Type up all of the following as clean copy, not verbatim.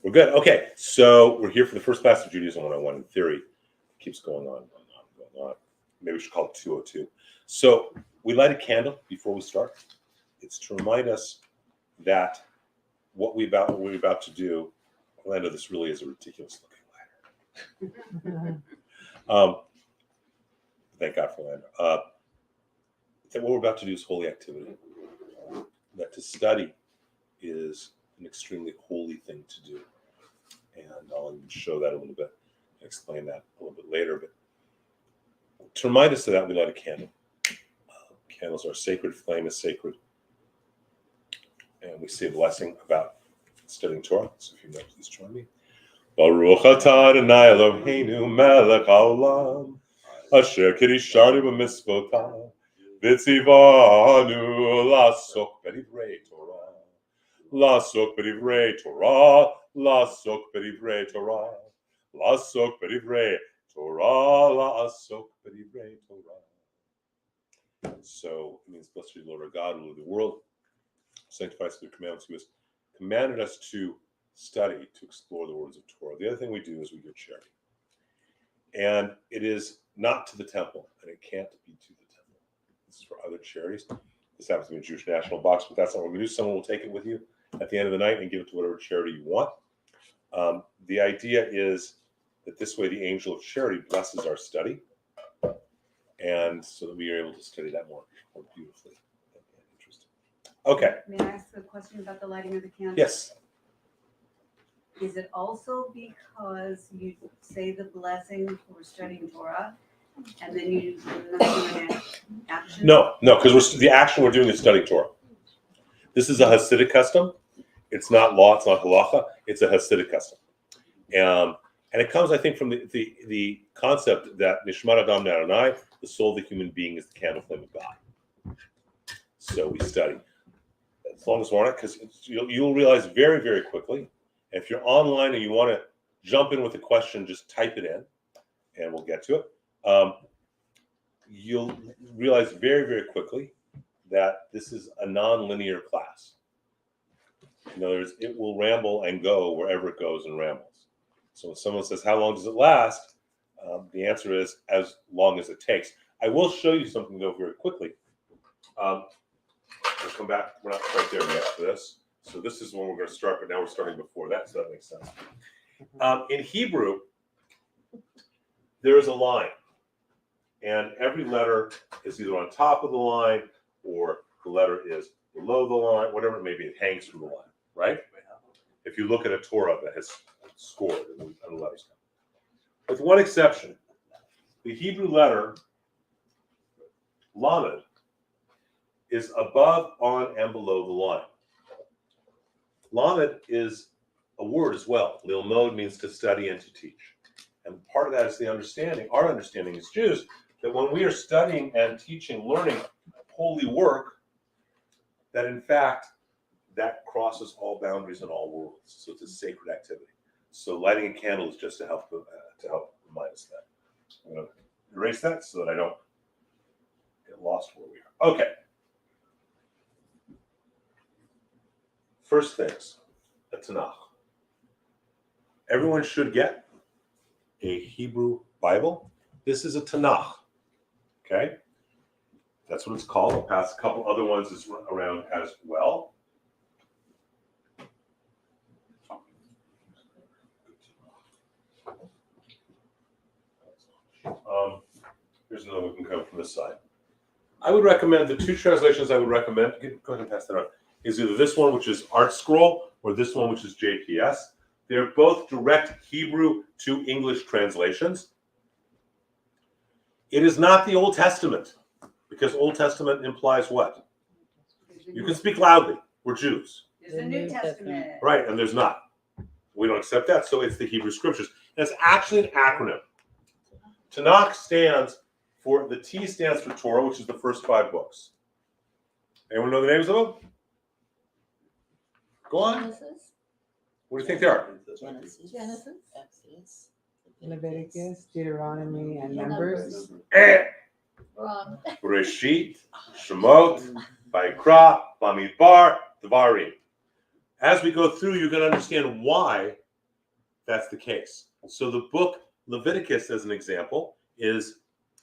We're good. Okay, so we're here for the first class of Judaism 101 in theory. It keeps going on. Maybe we should call it 202. So we light a candle before we start. It's to remind us that what we're about to do, Orlando, this really is a ridiculous looking ladder. Thank God for Orlando. That what we're about to do is holy activity. That to study is an extremely holy thing to do. And I'll even show that a little bit and explain that a little bit later. But to remind us of that, we light a candle. Candles are sacred, flame is sacred. And we say a blessing about studying Torah. So if you know, please join me. Baruch atah Adonai Eloheinu melech haolam asher kiddushanu b'mitzvotav v'tzivanu la'asok b'divrei Torah. La'asok b'divrei Torah. La'asok b'divrei Torah. La'asok b'divrei Torah. La'asok b'divrei Torah. So it means, blessed be the Lord our God, ruler of the world, sanctify us through the commandments. Who has commanded us to study, to explore the words of Torah. The other thing we do is we give charity. And it is not to the temple, and it can't be to the temple. This is for other charities. This happens to be a Jewish national box, but that's not what we're going to do. Someone will take it with you at the end of the night and give it to whatever charity you want. The idea is that this way the angel of charity blesses our study, and so that we are able to study that more beautifully and interesting. Okay. May I ask a question about the lighting of the candle? Yes. Is it also because you say the blessing for studying Torah, and then you do nothing action? No, because the action we're doing is studying Torah. This is a Hasidic custom. It's not law. It's not halacha. It's a Hasidic custom, and it comes, I think, from the concept that Nishmat Adam Adonai, the soul of the human being, is the candle flame of God. So we study as long as we're on it, because you'll realize very, very quickly. If you're online and you want to jump in with a question, just type it in, and we'll get to it. You'll realize very, very quickly that this is a non-linear class. In other words, it will ramble and go wherever it goes and rambles. So when someone says, how long does it last? The answer is as long as it takes. I will show you something, though, very quickly. We'll come back. We're not quite there yet for this. So this is when we're going to start, but now we're starting before that, so that makes sense. In Hebrew, there is a line. And every letter is either on top of the line or the letter is below the line, whatever it may be. It hangs from the line, right? If you look at a Torah that has scored and the letters come. With one exception, the Hebrew letter, Lamed, is above, on, and below the line. Lamed is a word as well. Lilmod means to study and to teach. And part of that is the understanding, our understanding as Jews, that when we are studying and teaching, learning holy work, that in fact, that crosses all boundaries and all worlds. So it's a sacred activity. So lighting a candle is just to help remind us that. I'm going to erase that so that I don't get lost where we are. Okay. First things, a Tanakh. Everyone should get a Hebrew Bible. This is a Tanakh. Okay? That's what it's called. I'll pass a couple other ones around as well. Here's another one we can come from this side. I would recommend the two translations I would recommend. Go ahead and pass that on. Is either this one, which is Art Scroll, or this one, which is JPS. They're both direct Hebrew to English translations. It is not the Old Testament, because Old Testament implies what? You can speak loudly. We're Jews. There's a New Testament. Right, and there's not. We don't accept that, so it's the Hebrew Scriptures. And it's actually an acronym. Tanakh stands for, the T stands for Torah, which is the first 5 books. Anyone know the names of them? Go on. Genesis. What do you think they are? Exodus. Leviticus, Deuteronomy, and Numbers. Wrong. Bereshit, Shemot, Vayikra, Bamidbar, Devarim. As we go through, you're going to understand why that's the case. So the book Leviticus, as an example, is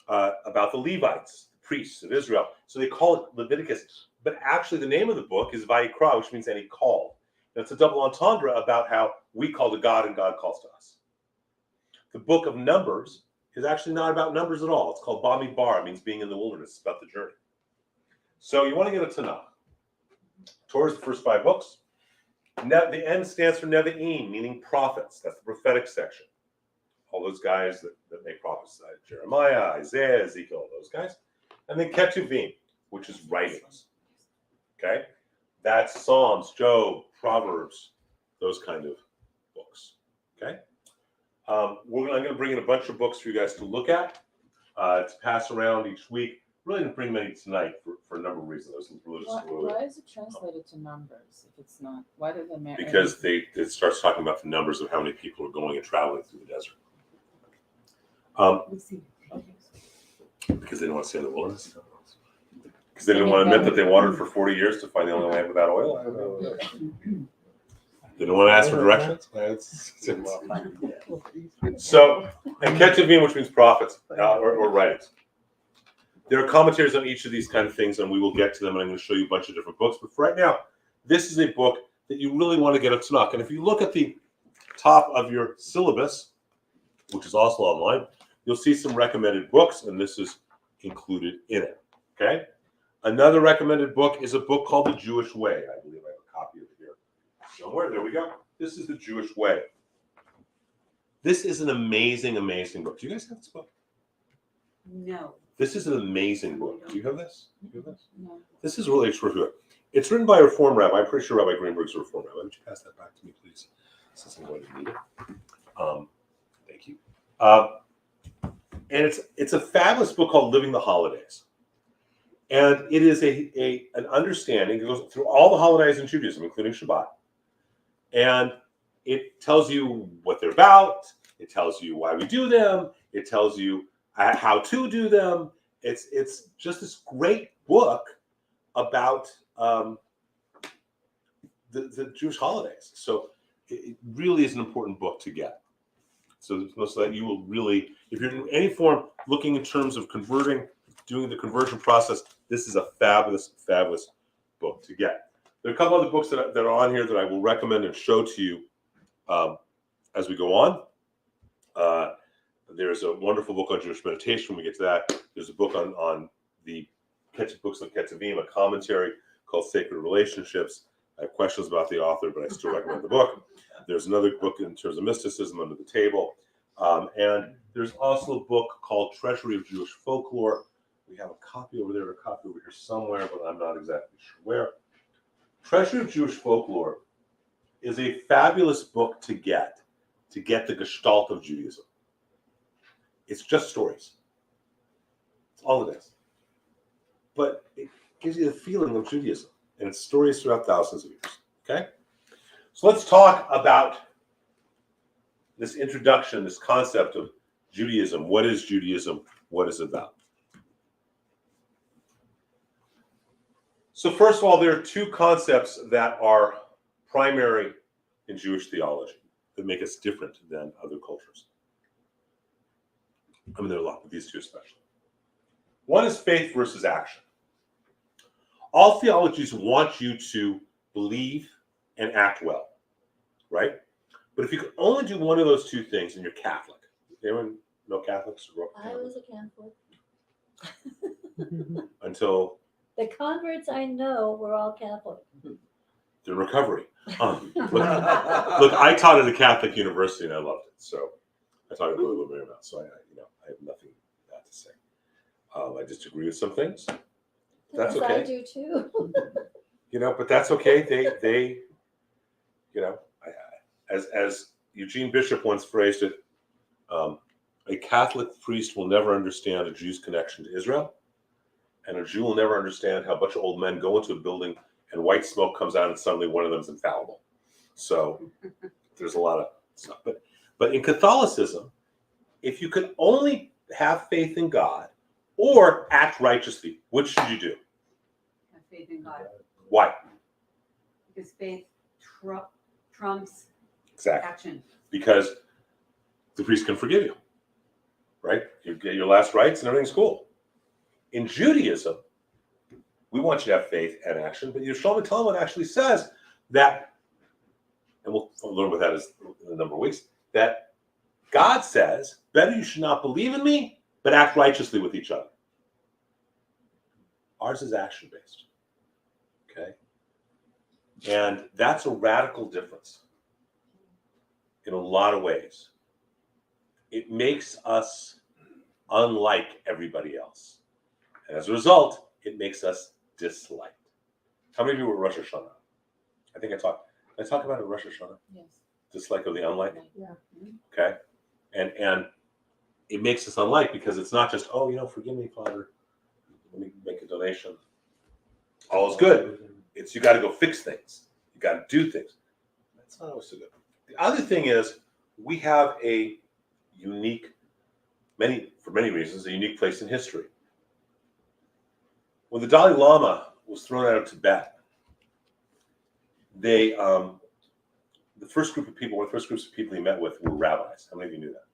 about the Levites, the priests of Israel. So they call it Leviticus, but actually the name of the book is Vayikra, which means and he called. And it's a double entendre about how we call to God and God calls to us. The book of Numbers is actually not about numbers at all. It's called Bamidbar. It means being in the wilderness. It's about the journey. So you want to get a Tanakh. Torah is the first 5 books. The N stands for Nevi'im, meaning prophets. That's the prophetic section. All those guys that make prophets, Jeremiah, Isaiah, Ezekiel, all those guys. And then Ketuvim, which is writings. Okay? That's Psalms, Job, Proverbs, those kind of books. Okay? I'm going to bring in a bunch of books for you guys to look at, to pass around each week. Really didn't bring many tonight for a number of reasons. There's some religious Why is it translated to numbers if it's not? Why do they? Because it starts talking about the numbers of how many people are going and traveling through the desert. Because they didn't want to stay in the wilderness. Because they didn't want to admit that they watered for 40 years to find the only land without oil. They didn't want to ask for directions. So, and Ketuvim, which means prophets or writings. There are commentaries on each of these kind of things, and we will get to them, and I'm going to show you a bunch of different books. But for right now, this is a book that you really want to get a Tanakh. And if you look at the top of your syllabus, which is also online, you'll see some recommended books, and this is included in it. Okay? Another recommended book is a book called The Jewish Way. I believe I have a copy of it here somewhere. There we go. This is The Jewish Way. This is an amazing, amazing book. Do you guys have this book? No. This is an amazing book. Do you have this? No. This is really extraordinary. It's written by a Reform rabbi. I'm pretty sure Rabbi Greenberg's a Reform rabbi. Would you pass that back to me, please? Since I'm going to need it. Thank you. And it's a fabulous book called Living the Holidays. And it is an understanding. It goes through all the holidays in Judaism, including Shabbat. And it tells you what they're about. It tells you why we do them. It tells you how to do them. It's just this great book about the Jewish holidays. So it really is an important book to get. So that you will really, if you're in any form looking in terms of converting, doing the conversion process, this is a fabulous, fabulous book to get. There are a couple other books that are on here that I will recommend and show to you as we go on. There's a wonderful book on Jewish meditation. When we get to that, there's a book on the books on Ketuvim, a commentary called Sacred Relationships. I have questions about the author, but I still recommend the book. There's another book in terms of mysticism under the table. And there's also a book called Treasury of Jewish Folklore. We have a copy over there, a copy over here somewhere, but I'm not exactly sure where. Treasury of Jewish Folklore is a fabulous book to get the gestalt of Judaism. It's just stories. That's all it is. But it gives you the feeling of Judaism, and it's stories throughout thousands of years. Okay? So let's talk about this introduction, this concept of Judaism. What is Judaism? What is it about? So first of all, there are two concepts that are primary in Jewish theology that make us different than other cultures. I mean, there are a lot, but these two especially. One is faith versus action. All theologies want you to believe and act well, right? But if you can only do one of those two things, then you're Catholic. Anyone know Catholics? I was a Catholic. Until The converts I know were all Catholic. the recovery. Look, I taught at a Catholic university and I loved it. So I taught at Loyola Marymount. So I have nothing bad to say. I disagree with some things. That's Because okay. I do too. But that's okay. They as Eugene Bishop once phrased it, a Catholic priest will never understand a Jew's connection to Israel, and a Jew will never understand how a bunch of old men go into a building and white smoke comes out and suddenly one of them is infallible. So there's a lot of stuff. But in Catholicism, if you could only have faith in God or act righteously, which should you do? Have faith in God. Why? Because faith trumps Exactly. Action. Because the priest can forgive you, right? You get your last rites and everything's cool. In Judaism, we want you to have faith and action, but Yerushalmi Talmud actually says that, and we'll learn what that is in a number of weeks, that God says, better you should not believe in me, but act righteously with each other. Ours is action-based, okay? And that's a radical difference in a lot of ways. It makes us unlike everybody else. And as a result, it makes us disliked. How many of you were Rosh Hashanah? I think I talked about it in Rosh Hashanah. Yes. Dislike of the unlike. Yeah. Okay. And it makes us unlike because it's not just, oh, forgive me, Father. Let me make a donation. All is good. It's you got to go fix things. You got to do things. That's not always so good. The other thing is we have a unique, for many reasons, a unique place in history. When the Dalai Lama was thrown out of Tibet, one of the first groups of people he met with were rabbis. How many of you knew that?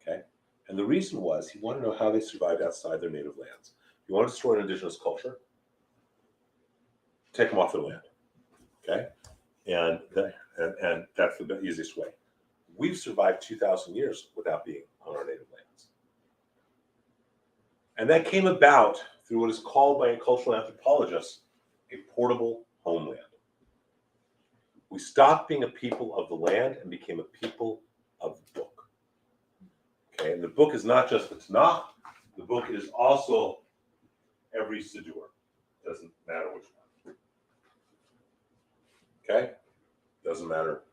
Okay. And the reason was he wanted to know how they survived outside their native lands. He wanted to destroy an indigenous culture, take them off their land. Okay. And that's the easiest way. We've survived 2,000 years without being on our native lands. And that came about through what is called by cultural anthropologists a portable homeland. We stopped being a people of the land and became a people of the book. Okay, and the book is not just the Tanakh, the book is also every Siddur. Doesn't matter which one. Okay? Doesn't matter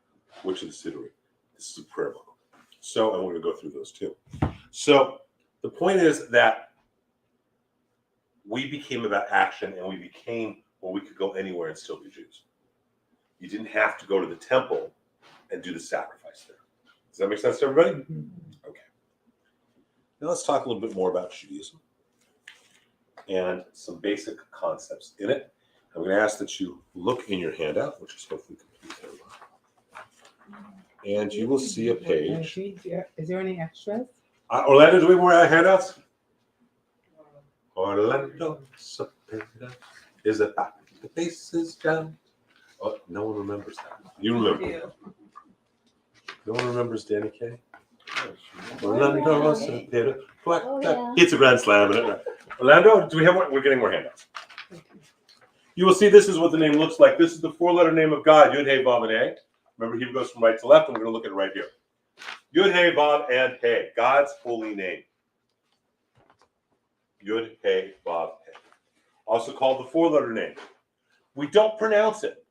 which of the Siddur. This is a prayer book. So, and we're going to go through those too. So, the point is that we became about action and we became where we could go anywhere and still be Jews. You didn't have to go to the temple and do the sacrifice there. Does that make sense to everybody? Okay. Now let's talk a little bit more about Judaism and some basic concepts in it. I'm going to ask that you look in your handout, which is hopefully complete. And you will see a page. Is there any extras? Orlando, do we have more handouts? Orlando is a the faces down. Oh, no one remembers that. You remember. No one remembers Danny Kaye? Orlando Sapphira. Oh, yeah. It's a grand slam, isn't it? Orlando, do we have more? We're getting more handouts. You will see this is what the name looks like. This is the four-letter name of God, Yud, Hey, Vav, and Hey. Remember, he goes from right to left, and we're going to look at it right here. Yud, Hey, Vav, and Hey, God's holy name. Yud, Hey, Vav, Hey. Also called the four-letter name. We don't pronounce it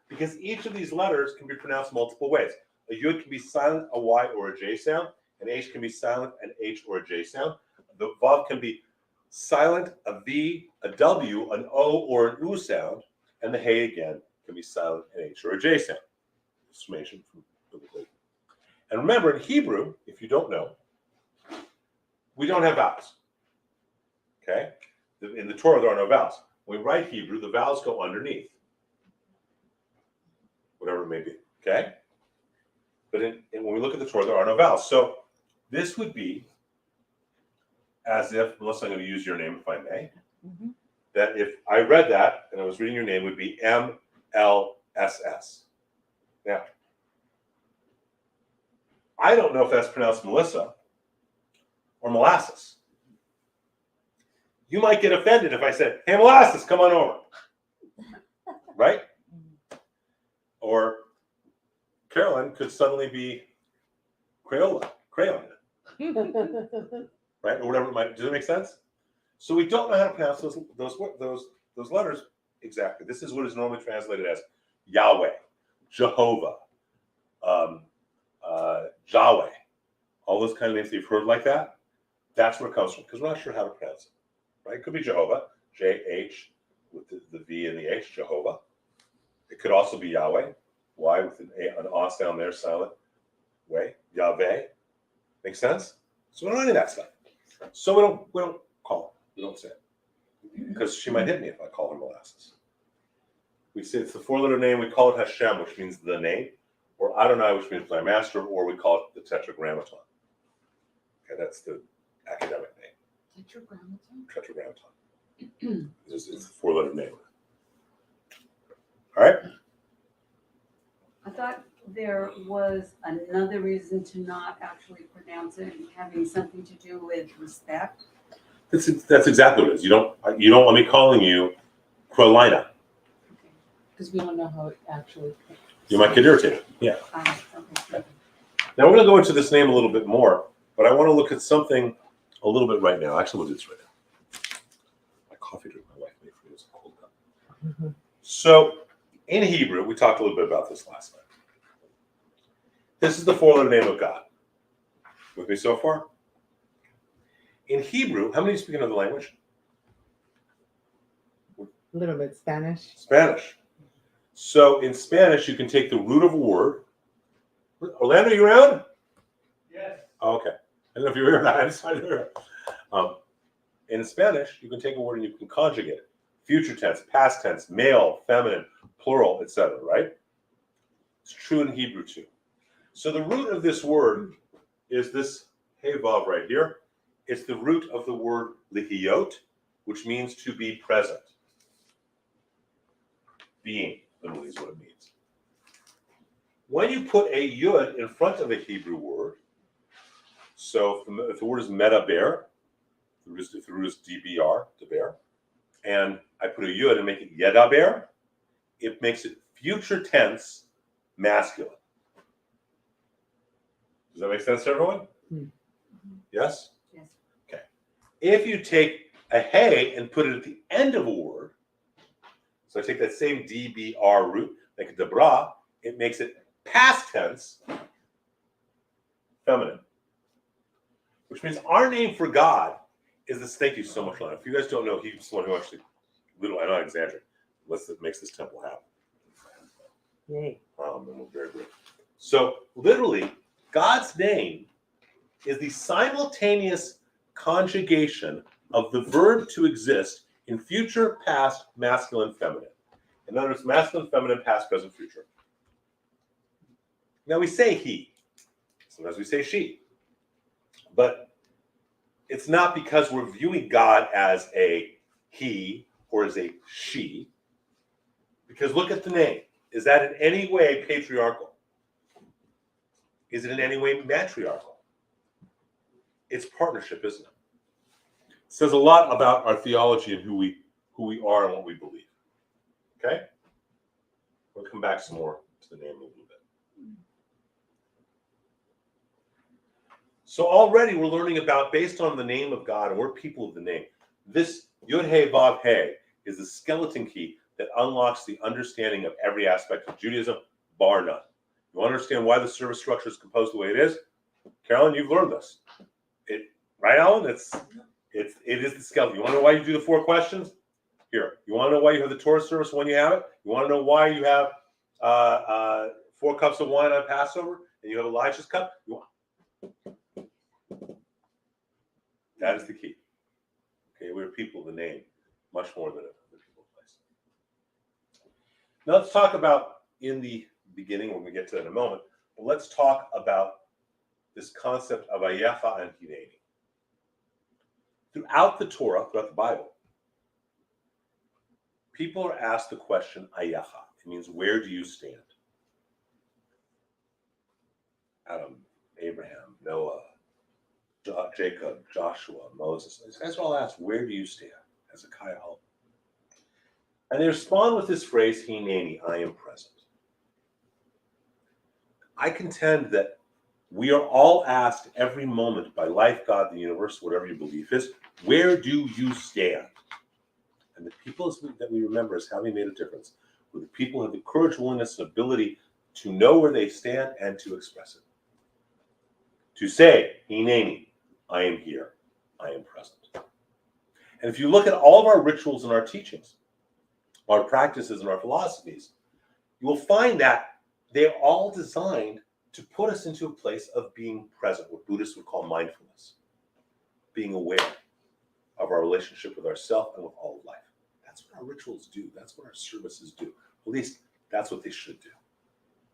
because each of these letters can be pronounced multiple ways. A Yud can be silent, a Y or a J sound. An H can be silent, an H or a J sound. The Vav can be silent, a V, a W, an O or an U sound. And the Hey again can be silent, an H or a J sound. Summation from biblically. And remember, in Hebrew, if you don't know, we don't have vowels. Okay? In the Torah, there are no vowels. When we write Hebrew, the vowels go underneath. Whatever it may be. Okay? But when we look at the Torah, there are no vowels. So this would be as if, unless I'm going to use your name if I may, that if I read that and I was reading your name, it would be MLSS. Now, I don't know if that's pronounced Melissa or molasses. You might get offended if I said, hey, molasses, come on over. Right? Or Carolyn could suddenly be crayon, right? Or whatever it might. Does it make sense? So we don't know how to pronounce those letters exactly. This is what is normally translated as Yahweh, Jehovah, Yahweh. All those kind of names that you've heard like that. That's where it comes from because we're not sure how to pronounce it. Right? It could be Jehovah, J-H with the V and the H, Jehovah. It could also be Yahweh, Y with an O sound there, silent way, Yahweh. Make sense? So we don't know any of that stuff. So we don't call it. We don't say it. Because she might hit me if I call her molasses. We say it's the four-letter name. We call it Hashem, which means the name. or Adonai, which means my master, or we call it the Tetragrammaton. Okay, that's the academic name. Tetragrammaton. It's a four-letter name. All right. I thought there was another reason to not actually pronounce it and having something to do with respect. That's exactly what it is. You don't want me calling you Krolina. Because we don't know how it actually. You might get irritated. Yeah. Okay. Now we're going to go into this name a little bit more, but I want to look at something a little bit right now. Actually, we'll do this right now. My coffee drink, my wife made for me was a cold cup. Mhm. So in Hebrew, we talked a little bit about this last night. This is the four-letter name of God. With me so far? In Hebrew, how many speak another language? A little bit Spanish. Spanish. So in Spanish, you can take the root of a word. Orlando, you around? Yes. Oh, okay. I don't know if you were here or not. I decided you were. In Spanish, you can take a word and you can conjugate it. Future tense, past tense, male, feminine, plural, etc. Right? It's true in Hebrew too. So the root of this word is this hey vav right here. It's the root of the word lihiyot, which means to be present. Being, literally, is what it means. When you put a yud in front of a Hebrew word, so if the word is medaber, if the root is dbr, deber, and I put a yud and make it yedaber, it makes it future tense masculine. Does that make sense to everyone? Hmm. Yes? Yes. Okay. If you take a hey and put it at the end of a word, so I take that same dbr root, make it debra, it makes it past tense feminine. Which means our name for God is this. Thank you so much, Lana. If you guys don't know, he's the one who actually, literally, I'm not exaggerating, makes this temple happen. Yay. And we're very good. So literally, God's name is the simultaneous conjugation of the verb to exist in future, past, masculine, feminine. In other words, masculine, feminine, past, present, future. Now we say he. Sometimes we say she. But it's not because we're viewing God as a he or as a she. Because look at the name. Is that in any way patriarchal? Is it in any way matriarchal? It's partnership, isn't it? It says a lot about our theology and who we are and what we believe. Okay? We'll come back some more to the name in a little bit. So already we're learning about, based on the name of God, and we're people of the name, this Yud He Vav He is the skeleton key that unlocks the understanding of every aspect of Judaism, bar none. You want to understand why the service structure is composed the way it is? Carolyn, you've learned this. Right, Alan? It is the skeleton. You want to know why you do the 4 questions? Here. You want to know why you have the Torah service when you have it? You want to know why you have 4 cups of wine on Passover and you have Elijah's cup? That is the key. Okay, we're people of the name, much more than the people of place. Now let's talk about, in the beginning, when we get to that in a moment, but let's talk about this concept of Ayacha and Hineni. Throughout the Torah, throughout the Bible, people are asked the question Ayacha. It means, where do you stand? Adam, Abraham, Noah, Jacob, Joshua, Moses. These guys are all asked, where do you stand? Hezekiah. And they respond with this phrase, Hineni, I am present. I contend that we are all asked every moment by life, God, the universe, whatever your belief is, where do you stand? And the people that we remember as having made a difference were the people who have the courage, willingness, and ability to know where they stand and to express it. To say, Hineni, I am here, I am present. And if you look at all of our rituals and our teachings, our practices and our philosophies, you will find that they're all designed to put us into a place of being present, what Buddhists would call mindfulness, being aware of our relationship with ourselves and with all of life. That's what our rituals do. That's what our services do. At least that's what they should do.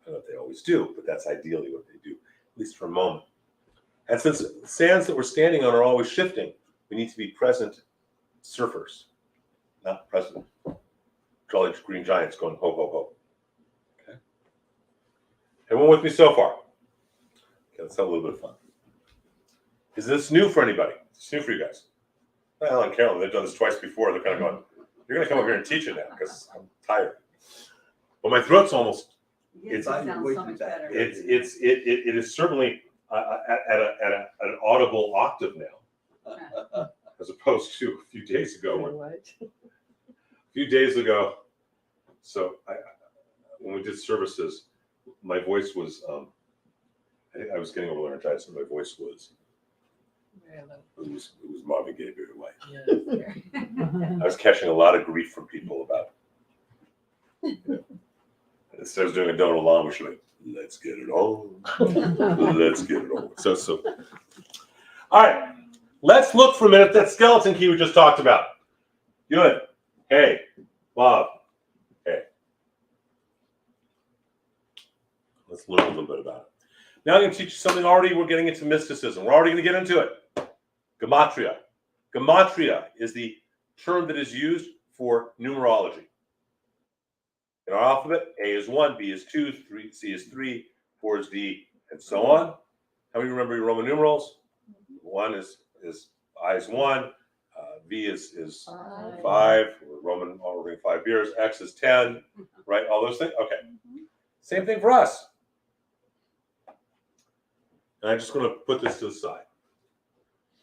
I don't know if they always do, but that's ideally what they do, at least for a moment. And since the sands that we're standing on are always shifting, we need to be present surfers, not present jolly green giants going ho, ho, ho. Okay? Everyone with me so far? Okay, let's have a little bit of fun. Is this new for anybody? It's new for you guys. Well, and Carolyn, they've done this twice before. They're kind of going, you're going to come up here and teach it now because I'm tired. But my throat's almost, Yes, it sounds so much better. it is certainly at an audible octave now, as opposed to a few days ago. So when we did services, my voice was, I was getting over laryngitis, and my voice was, it was Marvin Gaye very white. I was catching a lot of grief from people about, instead of doing a Donald Long, we should like, let's get it on. Let's get it on. So. All right. Let's look for a minute at that skeleton key we just talked about. Good. Hey, Bob. Hey. Let's learn a little bit about it. Now I'm going to teach you something already. We're getting into mysticism. We're already going to get into it. Gematria. Gematria is the term that is used for numerology. In our alphabet, A is 1, B is 2, C is 3, 4 is D, and so on. How many remember your Roman numerals? 1 is I is 1, V is 5, Roman ordering 5 beers, X is 10, right? All those things? Okay. Same thing for us. And I'm just going to put this to the side.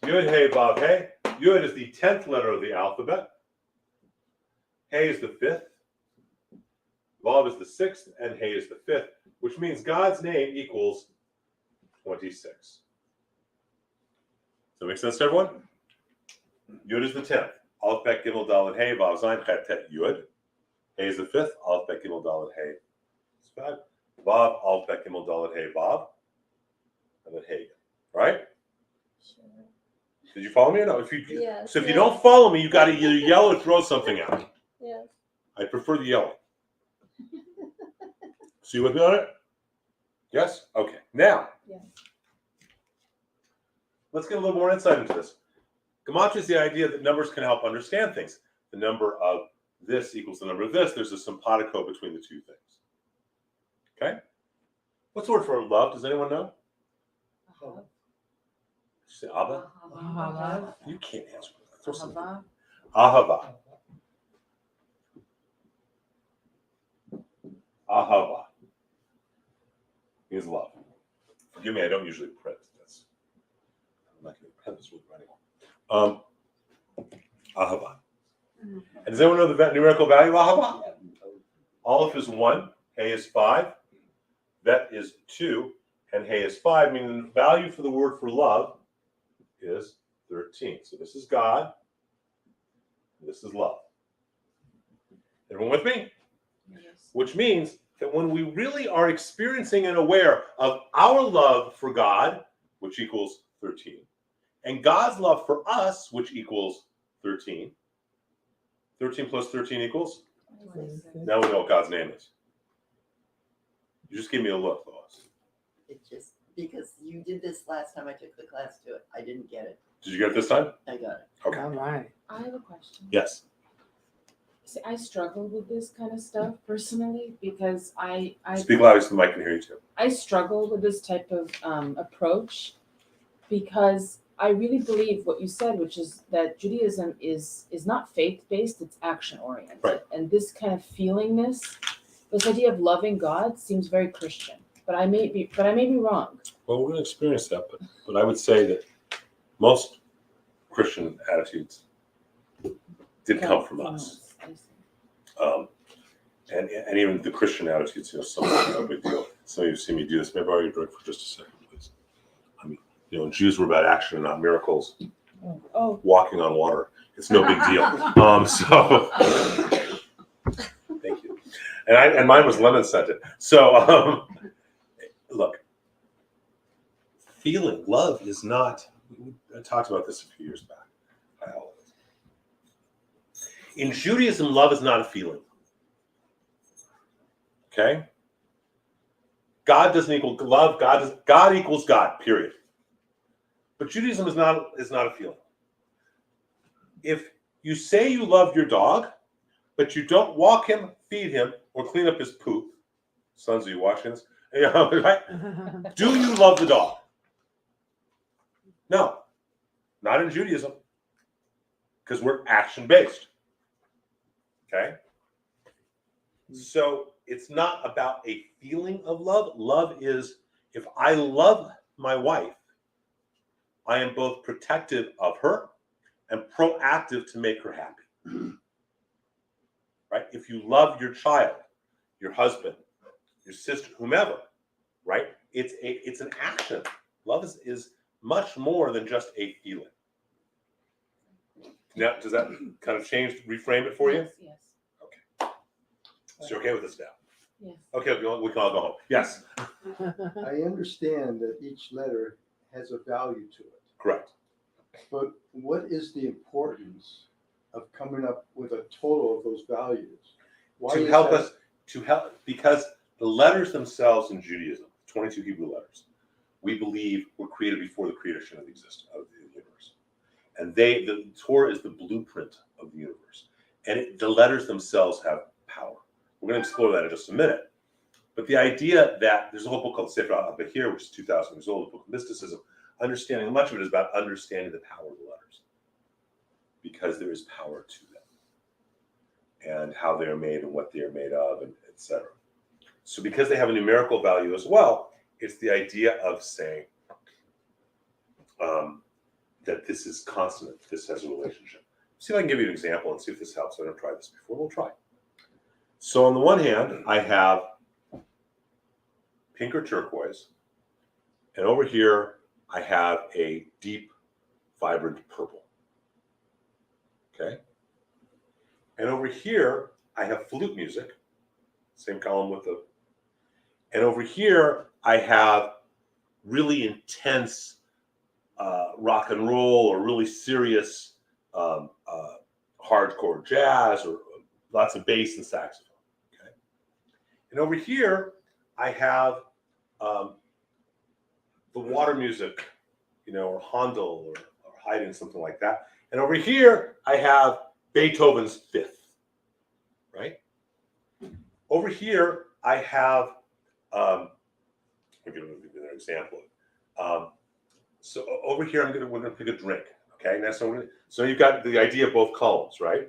Yud, Hey, Vav, Hey. Yud is the 10th letter of the alphabet. Hey is the 5th. Vav is the 6th, and Hey is the 5th, which means God's name equals 26. Does that make sense to everyone? Yud is the 10th. Aleph, Bet, Gimel, Dalet, Hey, Vav, Zayin, Chet, Tet, Yud. Hey is the 5th. Aleph, Bet, Gimel, Dalet, Hey. It's 5. Vav, Aleph, Bet, Gimel, Dalet, Hey, Vav. And then Hey again. Right? Sure. Did you follow me or no? Yes, So if you yes. don't follow me, you got to either yell or throw something at me. Yes. I prefer the yelling. So you with me on it? Yes? Okay. Now, Yes. let's get a little more insight into this. Gematria is the idea that numbers can help understand things. The number of this equals the number of this. There's a simpatico between the two things. Okay? What's the word for love? Does anyone know? Did you say Abba? You can't answer that. Throw something. Ahava. Ahava is love. Forgive me, I don't usually print. I'm not going to print this with writing. Ahava. And does anyone know the numerical value of Ahava? Aleph is 1, Hey is 5, Bet is 2, and Hey is 5, meaning the value for the word for love is 13. So this is God, this is love. Everyone with me? Yes. Which means that when we really are experiencing and aware of our love for God, which equals 13, and God's love for us, which equals 13, 13 plus 13 equals? Now we know what God's name is. You just gave me a look, Lois. It's just because you did this last time I took the class to it. I didn't get it. Did you get it this time? I got it. Okay. All right. I have a question. Yes. See, I struggle with this kind of stuff personally because I Speak loudly so the mic can hear you too. I struggle with this type of approach because I really believe what you said, which is that Judaism is not faith-based, it's action-oriented. Right. And this kind of feelingness, this idea of loving God seems very Christian. But I may be wrong. Well, we're going to experience that, but I would say that most Christian attitudes did come from us. I see. And even the Christian attitudes, some no big deal. Some of you see me do this. Maybe I'll drink for just a second, please. I mean, Jews were about action and not miracles. Oh, Walking on water, it's no big deal. So thank you. And mine was lemon scented. So look, feeling love is not. I talked about this a few years back. In Judaism, love is not a feeling. Okay? God doesn't equal love. God equals God. Period. But Judaism is not a feeling. If you say you love your dog, but you don't walk him, feed him, or clean up his poop, sons, are you watching this? Right? Do you love the dog? No, not in Judaism, because we're action-based. Okay? So it's not about a feeling of love. Love is, if I love my wife, I am both protective of her and proactive to make her happy. Right? If you love your child, your husband, your sister, whomever, right? It's an action. Love is much more than just a feeling. Now, does that kind of reframe it for you? Yes. So you're okay with this now? Yes. Okay, we can all go home. Yes, I understand that each letter has a value to it, correct. but what is the importance of coming up with a total of those values? Why To is help that- us, because the letters themselves in Judaism, 22 Hebrew letters, we believe were created before the creation of the universe. And the Torah is the blueprint of the universe. And the letters themselves have power. We're going to explore that in just a minute. But the idea that there's a whole book called Sefer HaBahir, which is 2,000 years old, a book of mysticism, understanding, much of it is about understanding the power of the letters. Because there is power to them. And how they're made and what they are made of, and etc. So because they have a numerical value as well, it's the idea of saying that this is consonant, this has a relationship. See if I can give you an example and see if this helps. I've never tried this before. We'll try. So on the one hand, I have pink or turquoise, and over here I have a deep, vibrant purple. Okay? And over here I have flute music, same column with the, and over here I have really intense rock and roll or really serious hardcore jazz or lots of bass and saxophone. Okay, and over here I have the water music, or Handel or Haydn, something like that. And over here I have Beethoven's Fifth. Right. Over here I have. I'll give you an example. So over here, we're gonna pick a drink. Okay, now so you've got the idea of both columns, right?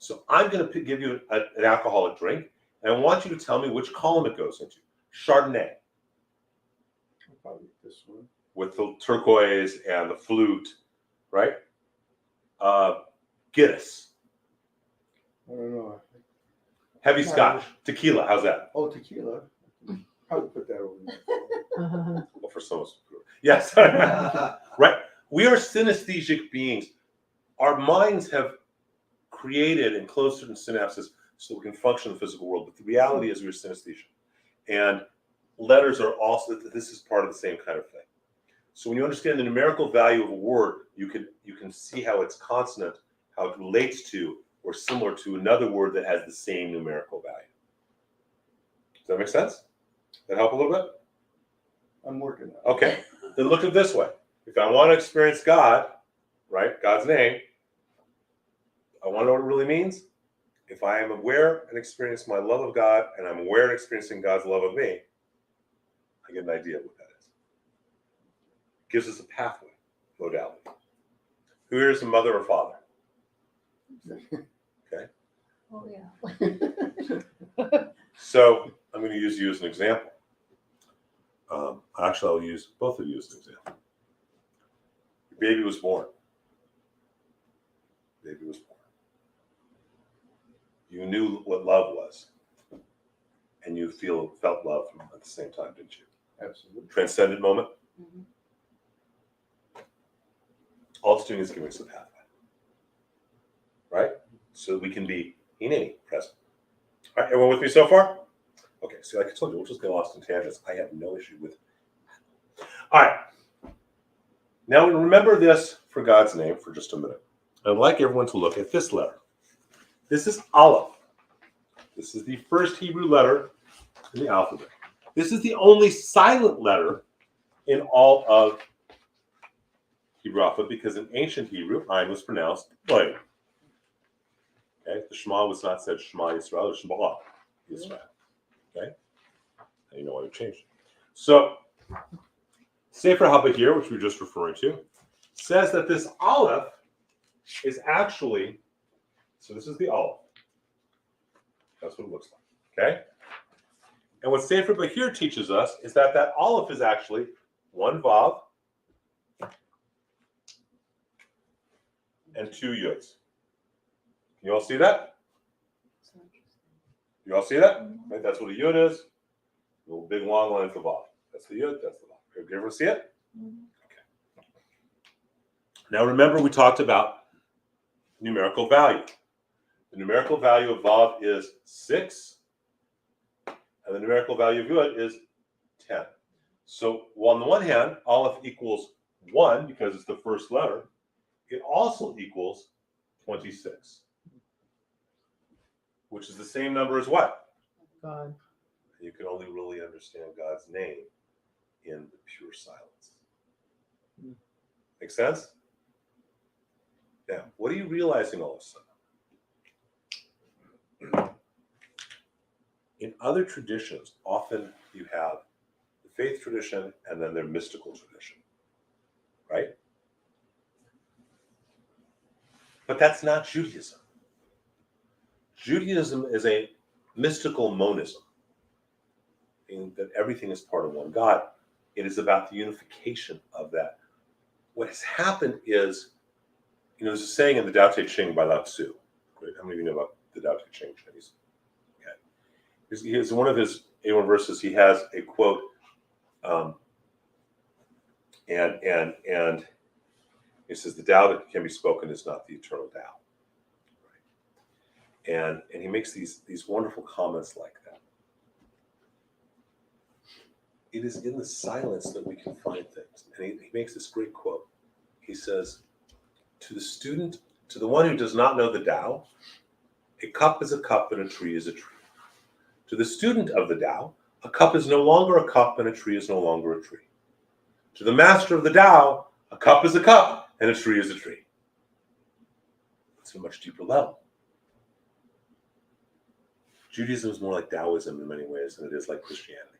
So I'm gonna give you an alcoholic drink, and I want you to tell me which column it goes into. Chardonnay Probably this one. with the turquoise and the flute, right? Guinness, I don't know. heavy Scotch, tequila. How's that? Oh, tequila. Probably put that over there. Well, for some, yes, right. We are synesthetic beings. Our minds have created and closed certain synapses so we can function in the physical world. But the reality is we're synesthetic. And letters are also, this is part of the same kind of thing. So when you understand the numerical value of a word, you can see how it's consonant, how it relates to or similar to another word that has the same numerical value. Does that make sense? That help a little bit? I'm working on it. Okay. Then look at it this way. If I want to experience God, right, God's name, I want to know what it really means. If I am aware and experience my love of God, and I'm aware and experiencing God's love of me, I get an idea of what that is. Gives us a pathway, modality. Who here is a mother or father? Okay. Oh, yeah. So I'm going to use you as an example. Actually, I'll use both of you as an example. Your baby was born. Baby was born. You knew what love was, and you felt love at the same time, didn't you? Absolutely. Transcendent moment. Mhm. All it's doing is giving us a pathway, right? So we can be in any present. All right, everyone with me so far? Okay, so like I told you, we'll just get lost in tangents. I have no issue with. All right. Now remember this for God's name for just a minute. I'd like everyone to look at this letter. This is Aleph. This is the first Hebrew letter in the alphabet. This is the only silent letter in all of Hebrew alphabet because in ancient Hebrew, Ayin was pronounced Ayin. Okay, the Shema was not said Shema Yisrael or Shema Yisrael. Okay, and you know why we changed it. So, Sefer Haba here, which we were just referring to, says that this Aleph is actually, so this is the Aleph. That's what it looks like. Okay, and what Sefer Bahir teaches us is that that Aleph is actually one Vav and two Yuds. Can you all see that? You all see that? Right? That's what a Yud is. A little big long line for Vav. That's the Yud, that's the Vav. You ever see it? Okay. Now remember we talked about numerical value. The numerical value of Vav is 6, and the numerical value of Yud is 10. So on the one hand, Aleph equals 1 because it's the first letter. It also equals 26, which is the same number as what? God. You can only really understand God's name in the pure silence. Make sense? Now, what are you realizing all of a sudden? In other traditions, often you have the faith tradition and then their mystical tradition, right? But that's not Judaism. Judaism is a mystical monism, in that everything is part of one God. It is about the unification of that. What has happened is, there's a saying in the Tao Te Ching by Lao Tzu. Right? How many of you know about the Tao Te Ching Chinese? Okay. Here's one of his A1 verses. He has a quote, and he says, "The Tao that can be spoken is not the eternal Tao." Right? And he makes these wonderful comments like that. It is in the silence that we can find things. And he makes this great quote. He says, to the one who does not know the Tao, a cup is a cup and a tree is a tree. To the student of the Tao, a cup is no longer a cup and a tree is no longer a tree. To the master of the Tao, a cup is a cup and a tree is a tree. It's a much deeper level. Judaism is more like Taoism in many ways than it is like Christianity,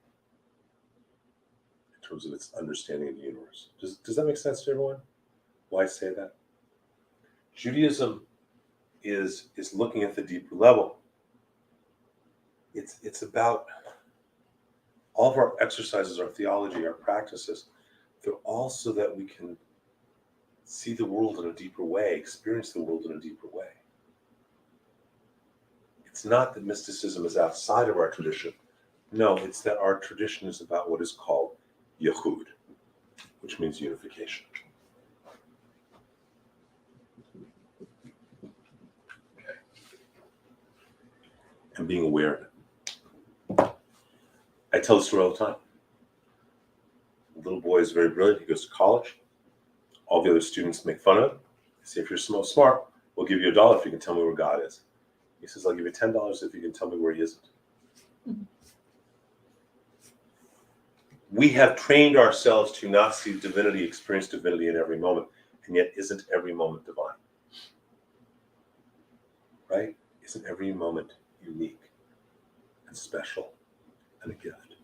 in terms of its understanding of the universe. Does that make sense to everyone? Why say that? Judaism is looking at the deeper level. It's about all of our exercises, our theology, our practices. They're all so that we can see the world in a deeper way, experience the world in a deeper way. It's not that mysticism is outside of our tradition. No, it's that our tradition is about what is called Yehud, which means unification. Okay. And being aware of it. I tell this story all the time. The little boy is very brilliant. He goes to college. All the other students make fun of him. They say, if you're smart, we'll give you $1 if you can tell me where God is. He says, I'll give you $10 if you can tell me where he isn't. Mm-hmm. We have trained ourselves to not see divinity, experience divinity in every moment, and yet isn't every moment divine? Right? Isn't every moment unique and special and a gift?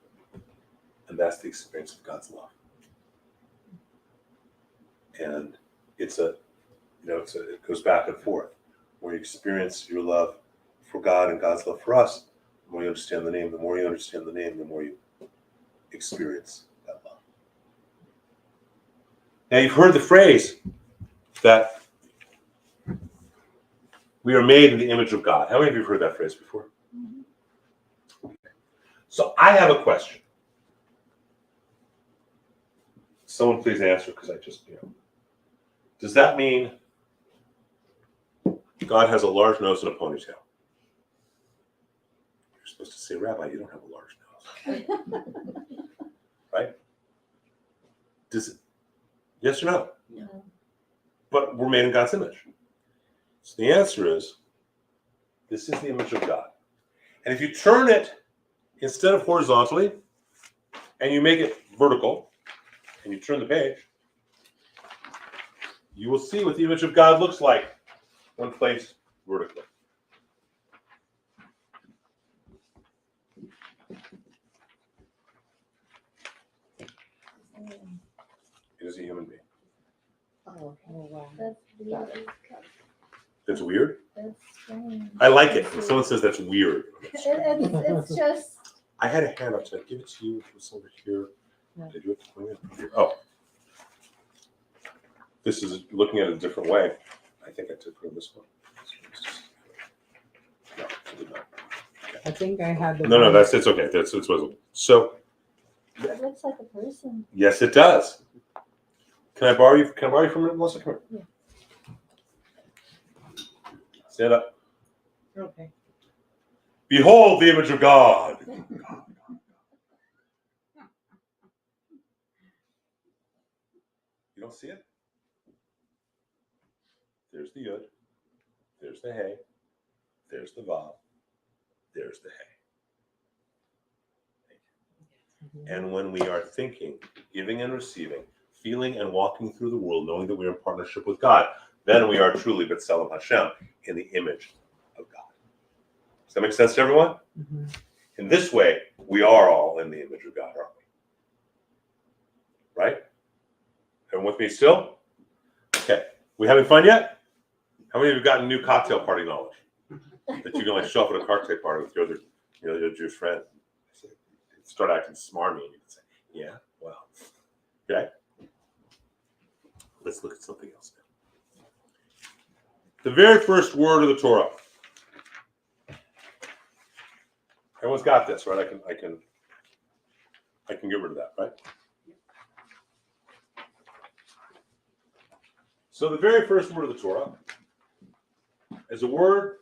And that's the experience of God's love. And it goes back and forth. Where you experience your love for God and God's love for us, the more you understand the name, the more you understand the name, the more you experience that love. Now you've heard the phrase that we are made in the image of God. How many of you have heard that phrase before? Okay. So I have a question. Someone please answer, because I just, does that mean God has a large nose and a ponytail? You're supposed to say, Rabbi, you don't have a large nose. Right? Does it? Yes or no? No. But we're made in God's image. So the answer is, this is the image of God. And if you turn it, instead of horizontally, and you make it vertical, and you turn the page, you will see what the image of God looks like when placed vertically. It is a human being. Oh, wow. that's Got weird. That's weird. That's strange. I like it. When someone says that's weird. It's just, I had a handout. Did I give it to you? It was over here. No. Did you have to bring it here? Oh. This is looking at it a different way. I think I took from this one. No, I did not. I think I had the. No, one- that's it's okay. That's it's so. it looks like a person. Yes, it does. Can I borrow you? Can I borrow you for a minute, Melissa? Come here. Stand up. Okay. Behold the image of God. You don't see it? There's the yud. There's the hey. There's the vav. There's the hey. And when we are thinking, giving and receiving, feeling and walking through the world, knowing that we are in partnership with God, then we are truly B'Tselem Hashem, in the image of God. Does that make sense to everyone? Mhm. In this way, we are all in the image of God, aren't we? Right? Everyone with me still? Okay. We having fun yet? How many of you have gotten new cocktail party knowledge? That you can like show up at a cocktail party with your other, your Jewish friend. Start acting smarmy and you can say, yeah, well. Okay? Let's look at something else now. The very first word of the Torah. Everyone's got this, right? I can get rid of that, right? So the very first word of the Torah is a word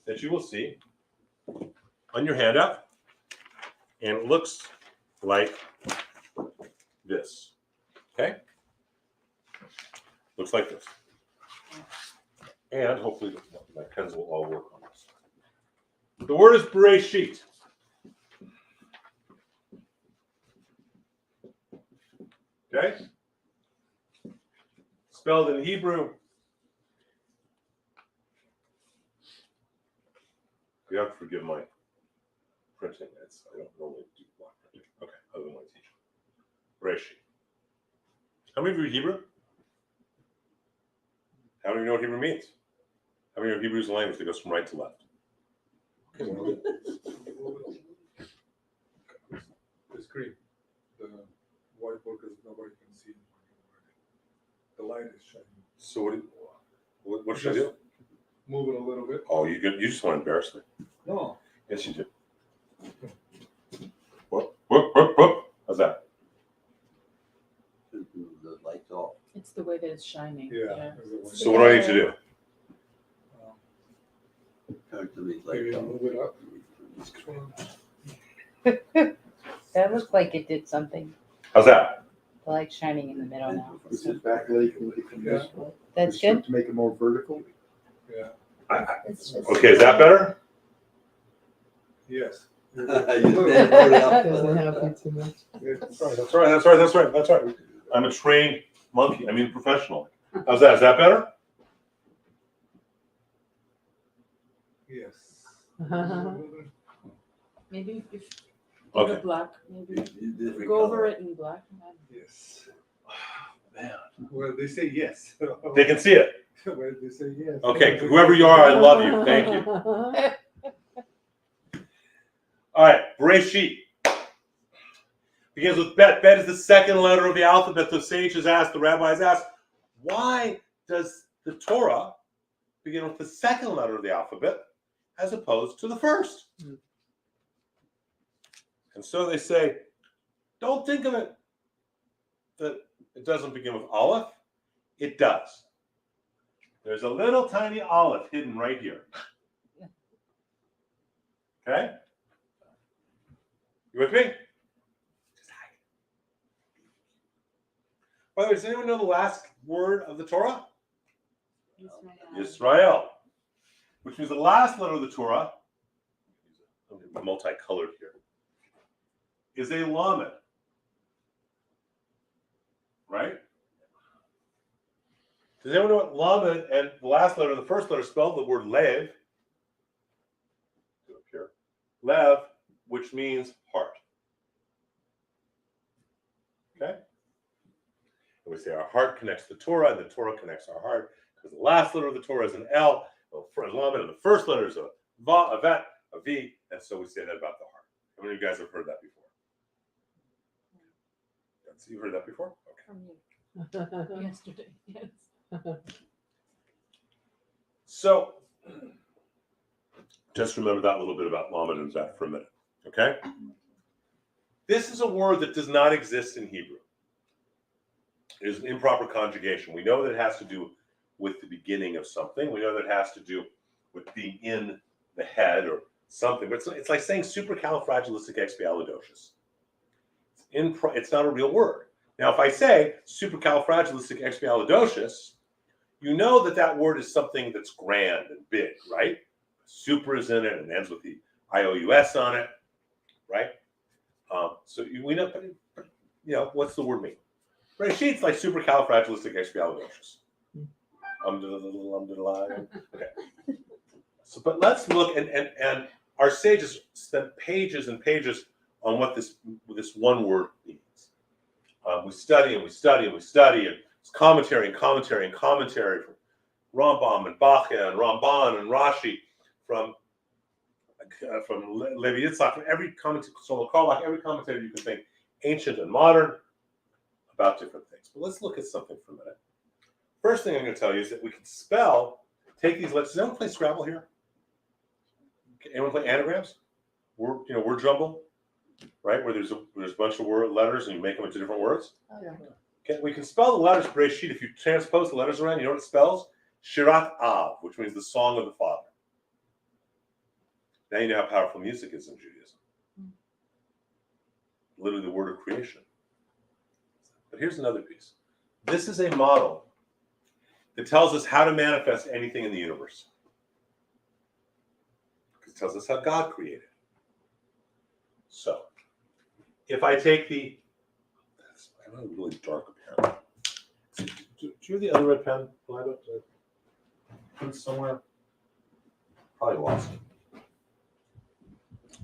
that you will see on your handout, and it looks like this. Okay? Looks like this. And hopefully my pens will all work on this. The word is Bereshit. Okay? Spelled in Hebrew. You have to forgive my printing. I don't normally do block printing. Okay, other than my teacher. Bereshit. How many of you read Hebrew? How many of you know what Hebrew means? How many of Hebrew is a language that goes from right to left? The screen, the whiteboard, because nobody can see. The light is shining. So what should I do? Move it a little bit. Oh, you just want to embarrass me. No. Yes, you do. Whoop. How's that? The lights off. It's the way that it's shining. Yeah. So what do I need to do? Turn to these Maybe lights move it up. That looked like it did something. How's that? The light shining in the middle now. This is back leg away from this one. That's Just good. To make it more vertical. Yeah. It's just. Okay, is that better? Yes. You didn't put it up. Doesn't happen too much. That's right. I'm a trained monkey. I mean, professional. How's that? Is that better? Yes. Maybe if Okay. the black, maybe Different go over color. it in black. Yes. Man. Well, they say yes. They can see it. Well, they say yes. Okay, whoever you are, I love you. Thank you. All right, Bereshit. Begins with Bet. Bet is the second letter of the alphabet. The sages asked, the rabbis asked, why does the Torah begin with the second letter of the alphabet as opposed to the first? And so they say, don't think of it that it doesn't begin with Aleph. It does. There's a little tiny Aleph hidden right here. Okay? You with me? By the way, does anyone know the last word of the Torah? Yisrael. Which means the last letter of the Torah, I'm multicolored here, is a lamed. Does anyone know what lamed and the last letter, the first letter, spelled the word lev? Up here. Lev, which means heart. Okay? And we say our heart connects the Torah, and the Torah connects our heart, because the last letter of the Torah is an L, lamed, and the first letter is a va, a vet, a v, and so we say that about the heart. How many of you guys have heard that before? You've heard that before? Okay. From you yesterday, yes. So, just remember that little bit about lamed and vet for a minute, okay? This is a word that does not exist in Hebrew. It is an improper conjugation. We know that it has to do with the beginning of something. We know that it has to do with being in the head or something. But it's like saying supercalifragilisticexpialidocious. It's not a real word. Now, if I say supercalifragilisticexpialidocious, you know that that word is something that's grand and big, right? Super is in it and ends with the IOUS on it, right? So we know, but what's the word mean? Reshit's like supercalifragilisticexpialidocious. Okay. So, but let's look, and our sages spent pages and pages on what this one word means. We study and we study and we study, and it's commentary and commentary and commentary from Rambam and Bachya and Ramban and Rashi, from Levi Yitzhak, from every commentary, every commentator you can think, ancient and modern, about different things. But let's look at something for a minute. First thing I'm going to tell you is that we can take these letters. Does anyone play Scrabble here? Anyone play anagrams? Word jumble, right? Where there's a bunch of letters and you make them into different words. Oh, yeah. Okay, we can spell the letters Bereshit. If you transpose the letters around, you know what it spells? Shirat Av, which means the song of the Father. Now you know how powerful music is in Judaism. Literally the word of creation. But here's another piece. This is a model that tells us how to manifest anything in the universe. It tells us how God created. So, if I take I have a really dark pen. Do you have the other red pen? Put it somewhere. Probably lost it.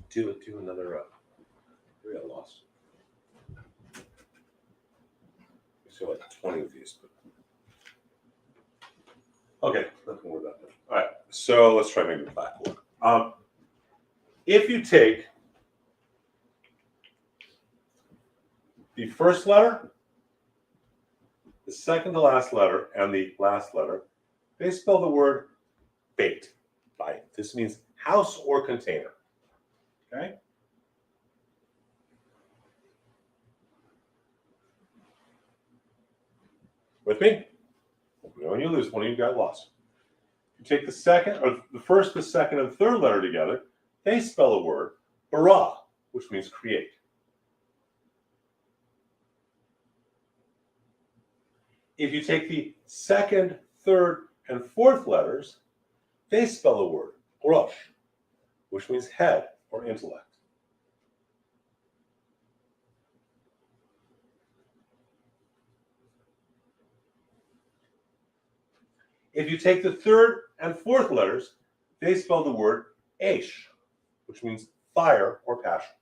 Do another. Maybe I lost it. So like 20 of these. Okay, nothing more about that. All right, so let's try maybe black one. If you take the first letter, the second to last letter, and the last letter, they spell the word bait. This means house or container. Okay? With me? When you lose, one of you got lost. You take the first, the second, and third letter together, they spell a word, bara, which means create. If you take the second, third, and fourth letters, they spell a word, rosh, which means head or intellect. If you take the third and fourth letters, they spell the word Aish, which means fire or passion.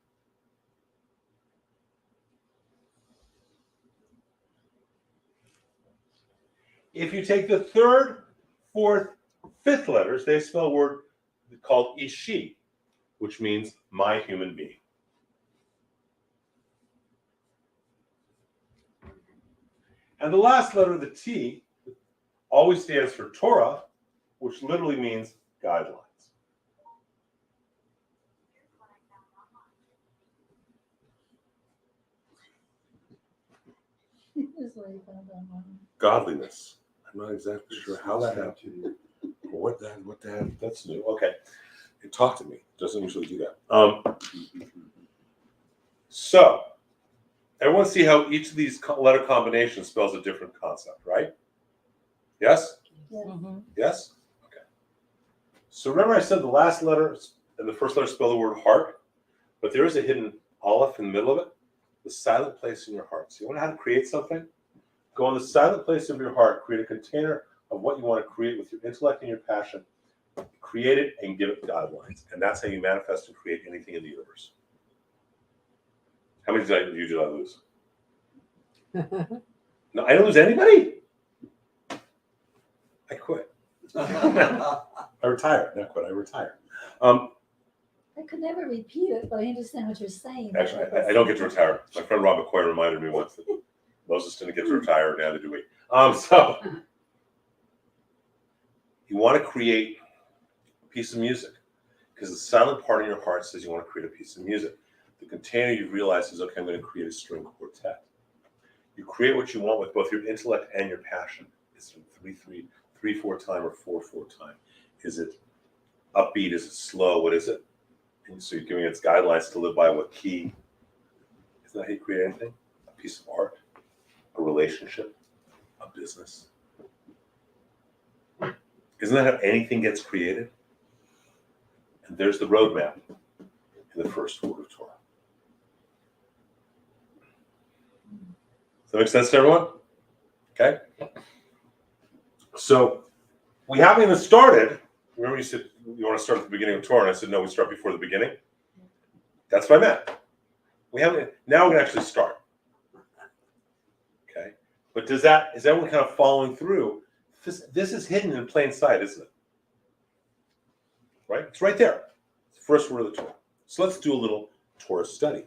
If you take the third, fourth, fifth letters, they spell a word called Ishi, which means my human being. And the last letter, the T, always stands for Torah, which literally means guidelines. Godliness. I'm not exactly sure how that happened. What that's new. Okay. It talked to me. It doesn't usually do that. So, everyone see how each of these letter combinations spells a different concept, right? Yes? Yes. Yes? Okay. So remember I said the last letter and the first letter spell the word heart, but there is a hidden aleph in the middle of it, the silent place in your heart. So you want to know how to create something? Go in the silent place of your heart, create a container of what you want to create with your intellect and your passion. Create it and give it guidelines. And that's how you manifest and create anything in the universe. How many did I lose? No, I didn't lose anybody. I quit. I retired. Not quit. I retired. I could never repeat it, but I understand what you're saying. Actually, I don't get to retire. My friend Rob McCoy reminded me once that Moses didn't get to retire. Neither do we. So you want to create a piece of music because the silent part in your heart says you want to create a piece of music. The container you realize is, okay, I'm going to create a string quartet. You create what you want with both your intellect and your passion. Is it 3/4 time or 4/4 time? Is it upbeat? Is it slow? What is it? And so you're giving it guidelines to live by. What key? Isn't that how you create anything? A piece of art, a relationship, a business. Isn't that how anything gets created? And there's the roadmap in the first word of Torah. Does that make sense to everyone? Okay. So we haven't even started. Remember you said you want to start at the beginning of Torah, and I said no, we start before the beginning. That's what I meant. We haven't. Now we're going to actually start. Okay. But is everyone kind of following through? This is hidden in plain sight, isn't it? Right? It's right there. It's the first word of the Torah. So let's do a little Torah study.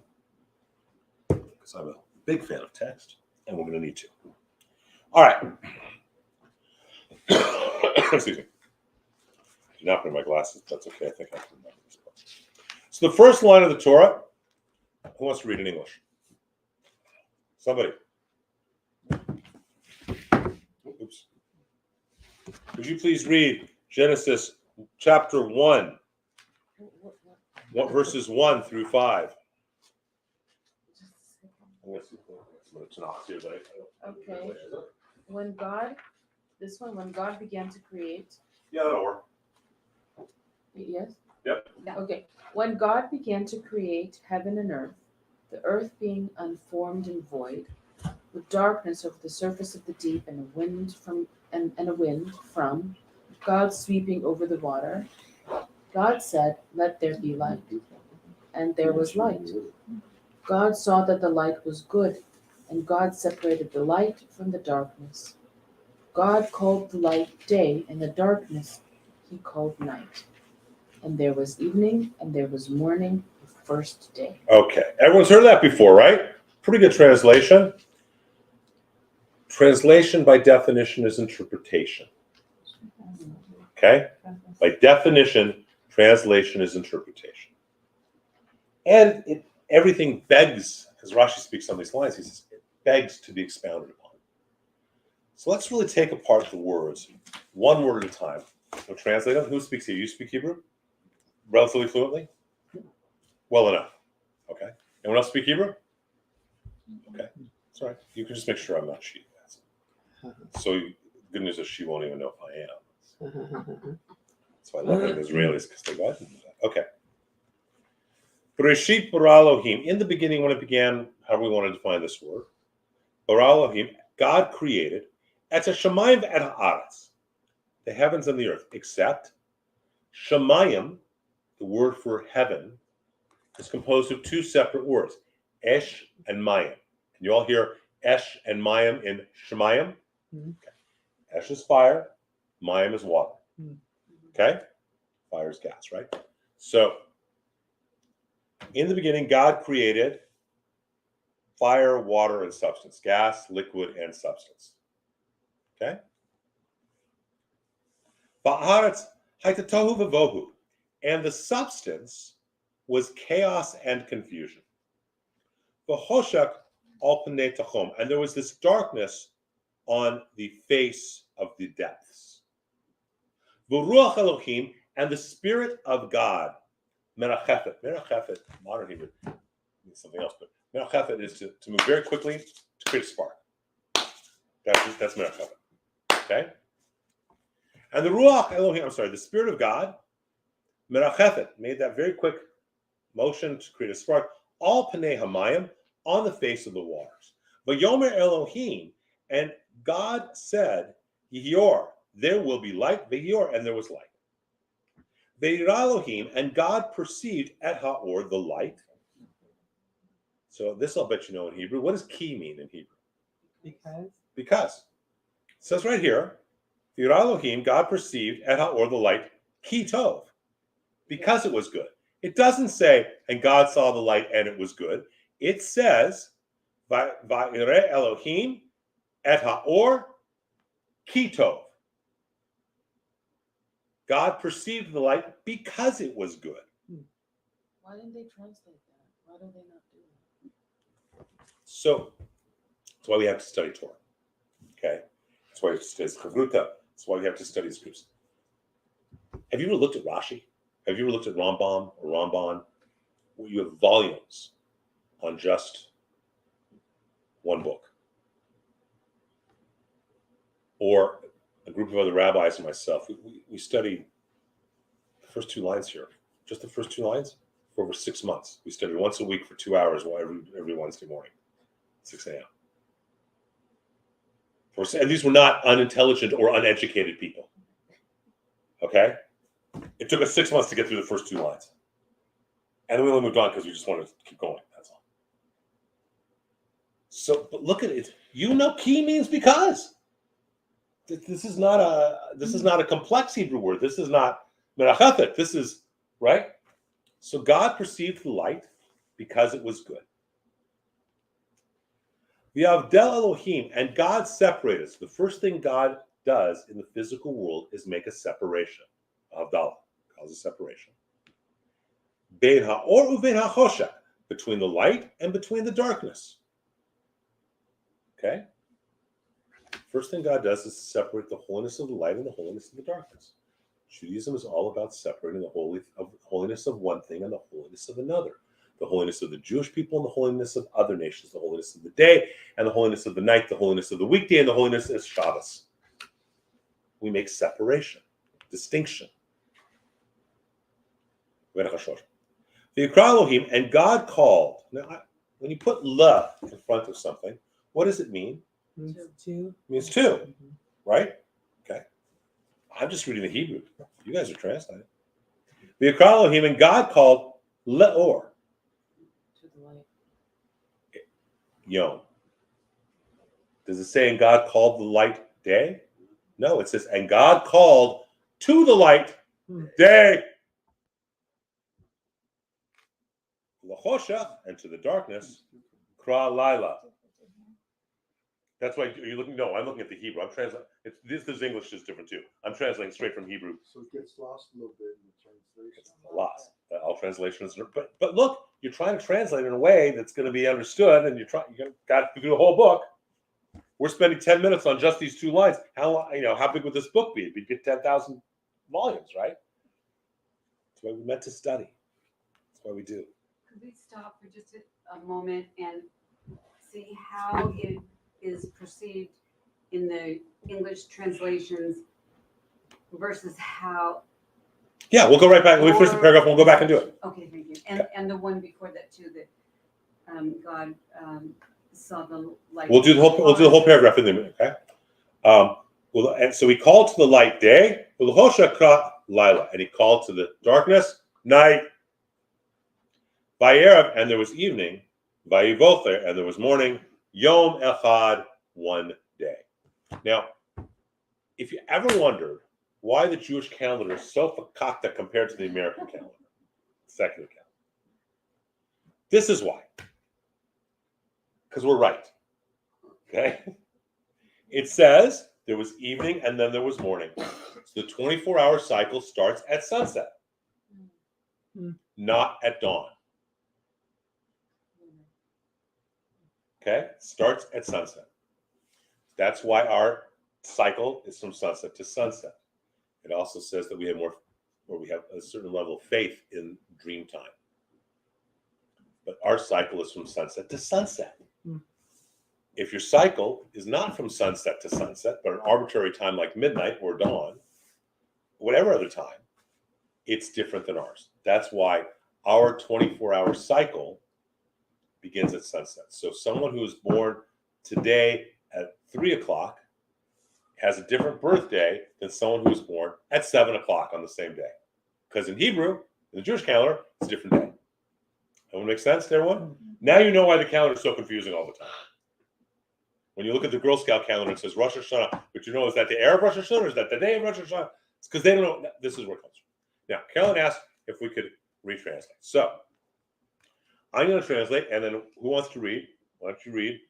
Because I'm a big fan of text, and we're going to need to. All right. Excuse me. I'm not putting my glasses. That's okay. I think I can remember this book. So the first line of the Torah, who wants to read in English? Somebody. Oops. Would you please read Genesis chapter 1, verses 1 through 5? Okay. When God began to create. Yeah, that'll work. Yes? Yep. Okay. When God began to create heaven and earth, the earth being unformed and void, with darkness over the surface of the deep and a wind from God sweeping over the water, God said, "Let there be light." And there was light. God saw that the light was good, and God separated the light from the darkness. God called the light day, and the darkness he called night. And there was evening, and there was morning, the first day. Okay. Everyone's heard that before, right? Pretty good translation. Translation, by definition, is interpretation. Okay? By definition, translation is interpretation. And everything begs, as Rashi speaks on these lines, he says, it begs to be expounded upon. So let's really take apart the words, one word at a time. We'll translate them. Who speaks Hebrew? You speak Hebrew? Relatively fluently? Well enough. Okay. Anyone else speak Hebrew? Okay. That's all right. You can just make sure I'm not she. So good news is she won't even know if I am. That's why I love the Israelis, because they go ahead and do that. Okay. Bereshit bara Elohim. In the beginning, when it began, however we want to define this word, bara Elohim, God created et hashamayim ve'et haaretz, the heavens and the earth, except shamayim, the word for heaven, is composed of two separate words, esh and mayim. Can you all hear esh and mayim in shamayim? Okay. Esh is fire, mayim is water. Okay? Fire is gas, right? So, in the beginning, God created fire, water, and substance. Gas, liquid, and substance. Okay? Ba'aretz hayta tohu v'vohu. And the substance was chaos and confusion. V'choshek al pnei tachom. And there was this darkness on the face of the depths. V'ruach Elohim, and the Spirit of God, merachefet. Merachefet, modern Hebrew, means something else, but merachefet is to move very quickly to create a spark. That's merachefet. Okay? And the Ruach Elohim, the Spirit of God, merachefet, made that very quick motion to create a spark, all panei hamayim, on the face of the waters. But Yomer Elohim, and God said, Yiyor, there will be light, Ve'yor, and there was light. Ve'yira Elohim, and God perceived et ha'or, the light. So this I'll bet you know in Hebrew. What does ki mean in Hebrew? Because. It says right here, Ve'yira Elohim, God perceived et ha'or, the light, ki tov, because it was good. It doesn't say, and God saw the light and it was good. It says, Va'yire Elohim et ha'or, ki tov. God perceived the light because it was good. Why didn't they translate that? Why do they not do that? So that's why we have to study Torah. Okay? That's why we have to study Chavruta. That's why we have to study scripts. Have you ever looked at Rashi? Have you ever looked at Rambam or Ramban? Where you have volumes on just one book. Or a group of other rabbis and myself, we studied the first 2 lines here, just the first 2 lines, for over 6 months. We studied once a week for 2 hours every Wednesday morning, 6 a.m. And these were not unintelligent or uneducated people. Okay? It took us 6 months to get through the first 2 lines. And then we only moved on because we just wanted to keep going, that's all. So, but look at it. You know ki means because. This is not a complex Hebrew word. This is not merachathet. This is, right? So God perceived the light because it was good. V'avdel Elohim, and God separated us. The first thing God does in the physical world is make a separation. Havdalah causes separation. Bein ha'or uvein ha'choshech, between the light and between the darkness. Okay? First thing God does is separate the holiness of the light and the holiness of the darkness. Judaism is all about separating the holiness of one thing and the holiness of another. The holiness of the Jewish people and the holiness of other nations. The holiness of the day and the holiness of the night. The holiness of the weekday and the holiness of Shabbos. We make separation, distinction. V'yikra Elohim, and God called. Now, when you put la in front of something, what does it mean? Two. It means 2, right? Okay. I'm just reading the Hebrew. You guys are translating. V'yikra Elohim, and God called le'or. To the light. Yom. Does it say, and God called the light day? No, it says, and God called to the light day. L'choshech, and to the darkness, kra laila. That's why you're looking. No, I'm looking at the Hebrew. I'm translating. This English is different too. I'm translating straight from Hebrew. So it gets lost a little bit in the translation. It's a lot. All translations, but look, you're trying to translate in a way that's going to be understood, and you got to do the whole book. We're spending 10 minutes on just these 2 lines. How big would this book be? It'd be 10,000 volumes, right? That's why we meant to study. That's why we do. Could we stop for just a moment and see how it is perceived in the English translations versus how? Yeah, we'll go right back. When we finish the paragraph, we'll go back and do it. Okay, thank you. And the one before that too, that God saw the light. We'll do the whole paragraph in the minute. Okay. And so he called to the light day, Lila, and he called to the darkness night. Vayerev, and there was evening. Vayivocher, and there was morning. Yom Echad, one day. Now, if you ever wondered why the Jewish calendar is so fakakta compared to the American calendar, secular calendar, this is why. Because we're right. Okay? It says there was evening and then there was morning. So the 24-hour cycle starts at sunset, not at dawn. Okay? Starts at sunset. That's why our cycle is from sunset to sunset. It also says that we have a certain level of faith in dream time. But our cycle is from sunset to sunset. If your cycle is not from sunset to sunset, but an arbitrary time like midnight or dawn, whatever other time, it's different than ours. That's why our 24-hour cycle begins at sunset. So someone who is born today at 3 o'clock has a different birthday than someone who was born at 7 o'clock on the same day. Because in Hebrew, in the Jewish calendar, it's a different day. That would make sense to everyone? Now you know why the calendar is so confusing all the time. When you look at the Girl Scout calendar, it says Rosh Hashanah, but you know, is that the Arab Rosh Hashanah or is that the day of Rosh Hashanah? It's because they don't know. This is where it comes from. Now, Carolyn asked if we could retranslate. So, I'm going to translate, and then who wants to read? Why don't you read?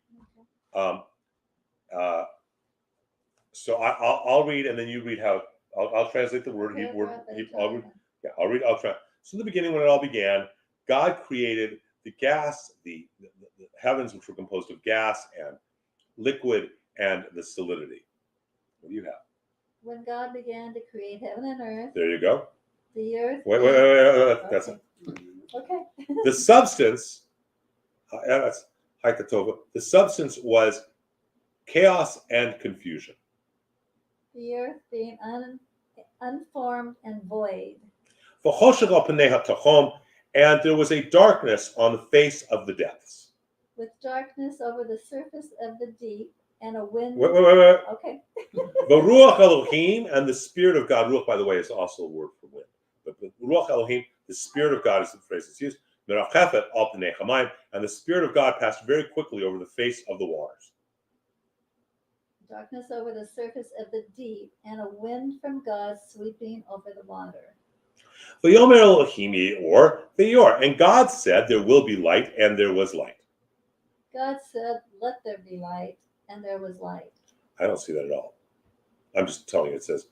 So I'll read, and then you read how. I'll translate the word. I'll read. Yeah, I'll read. I'll try. So in the beginning, when it all began, God created the gas, the heavens, which were composed of gas and liquid and the solidity. What do you have? When God began to create heaven and earth, There you go. the earth. Wait. That's it. Okay. The substance. That's Haikatova. The substance was chaos and confusion. The earth being unformed and void. And there was a darkness on the face of the depths. With darkness over the surface of the deep and a wind. Wait. Okay. The Ruach Elohim and the Spirit of God. Ruach, by the way, is also a word for wind. But the Ruach Elohim, the Spirit of God is the phrase that's used. And the Spirit of God passed very quickly over the face of the waters. Darkness over the surface of the deep and a wind from God sweeping over the water. V'yomer Elohim or V'yor. And God said, there will be light, and there was light. God said, let there be light, and there was light. I don't see that at all. I'm just telling you, it says,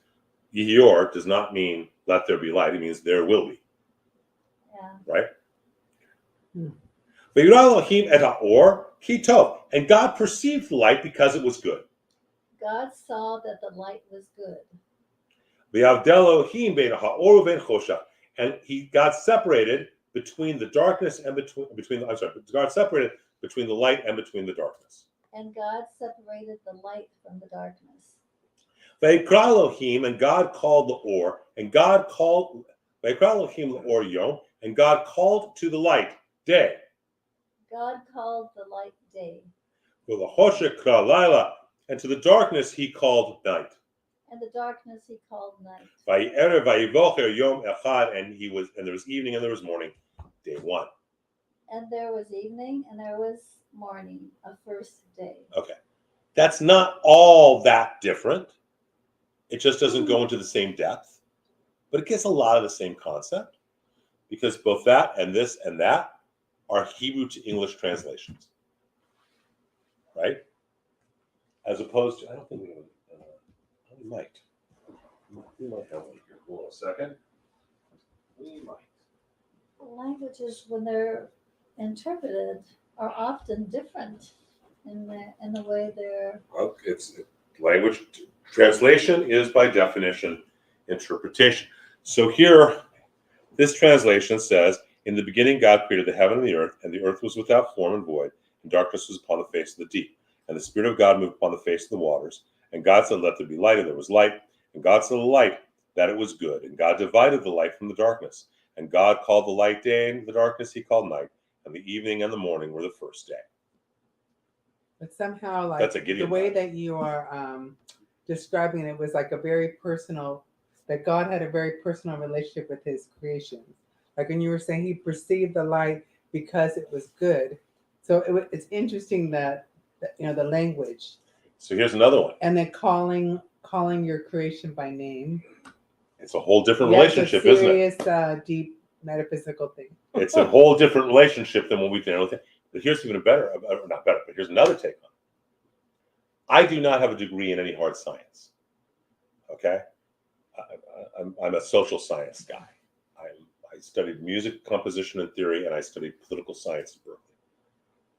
Yor does not mean let there be light. It means there will be. Yeah. Right? V'yirah Elohim et ha'or ki tov. And God perceived the light because it was good. God saw that the light was good. V'yavdel Elohim bein ha'or u'bein chosha. And God separated between the darkness and God separated between the light and between the darkness. And God separated the light from the darkness. V'yikra Elohim, and God called the or, and God called V'yikra Elohim l'or yom, and God called to the light day. God called the light day. V'l'choshek kra laila, and to the darkness he called night. And the darkness he called night. V'yi'erev v'yivocher yom echad, and there was evening and there was morning, day one. And there was evening and there was morning, a first day. Okay, that's not all that different. It just doesn't go into the same depth, but it gets a lot of the same concept, because both that and this and that are Hebrew to English translations, right? As opposed to, I don't think we have. We might have one here. Hold on a second. We might. Languages, when they're interpreted, are often different in the way they're. Well, it's language translation is by definition interpretation. So here, this translation says, "In the beginning, God created the heaven and the earth was without form and void, and darkness was upon the face of the deep, and the Spirit of God moved upon the face of the waters. And God said, let there be light, and there was light. And God saw the light, that it was good. And God divided the light from the darkness. And God called the light day, and the darkness he called night. And the evening and the morning were the first day." But somehow, like That's a the Gideon way vibe. that you are describing it was like a very personal, that God had a very personal relationship with his creation. Like when you were saying he perceived the light because it was good. So it's interesting that, the language. So here's another one. And then calling your creation by name. It's a whole different That's relationship, a isn't it? serious, deep metaphysical thing. It's a whole different relationship than what we do. But here's even better, not better, but here's another take on it. I do not have a degree in any hard science. Okay? I'm a social science guy. I studied music composition and theory, and I studied political science at Berkeley.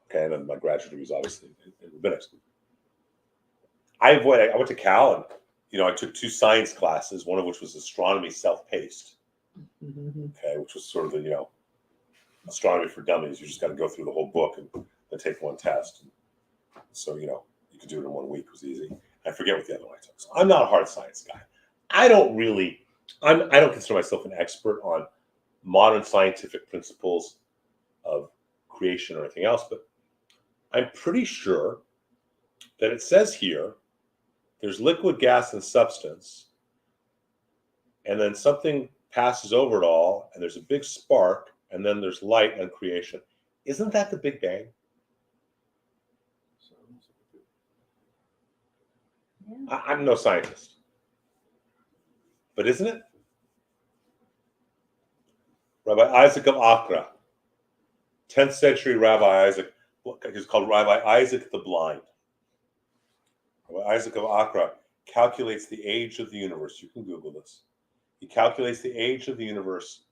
Okay, and then my graduate degree was obviously in rabbinics. I went to Cal, and I took 2 science classes, one of which was astronomy self-paced. Okay, which was sort of the astronomy for dummies. You just got to go through the whole book and then take one test. So you could do it in 1 week. It was easy. I forget what the other one I took. So I'm not a hard science guy. I don't consider myself an expert on modern scientific principles of creation or anything else, but I'm pretty sure that it says here there's liquid, gas, and substance, and then something passes over it all, and there's a big spark, and then there's light and creation. Isn't that the Big Bang? I'm no scientist, but isn't it? Rabbi Isaac of Accra, 10th century Rabbi Isaac, he's called Rabbi Isaac the Blind. Rabbi Isaac of Accra calculates the age of the universe. You can Google this. He calculates the age of the universe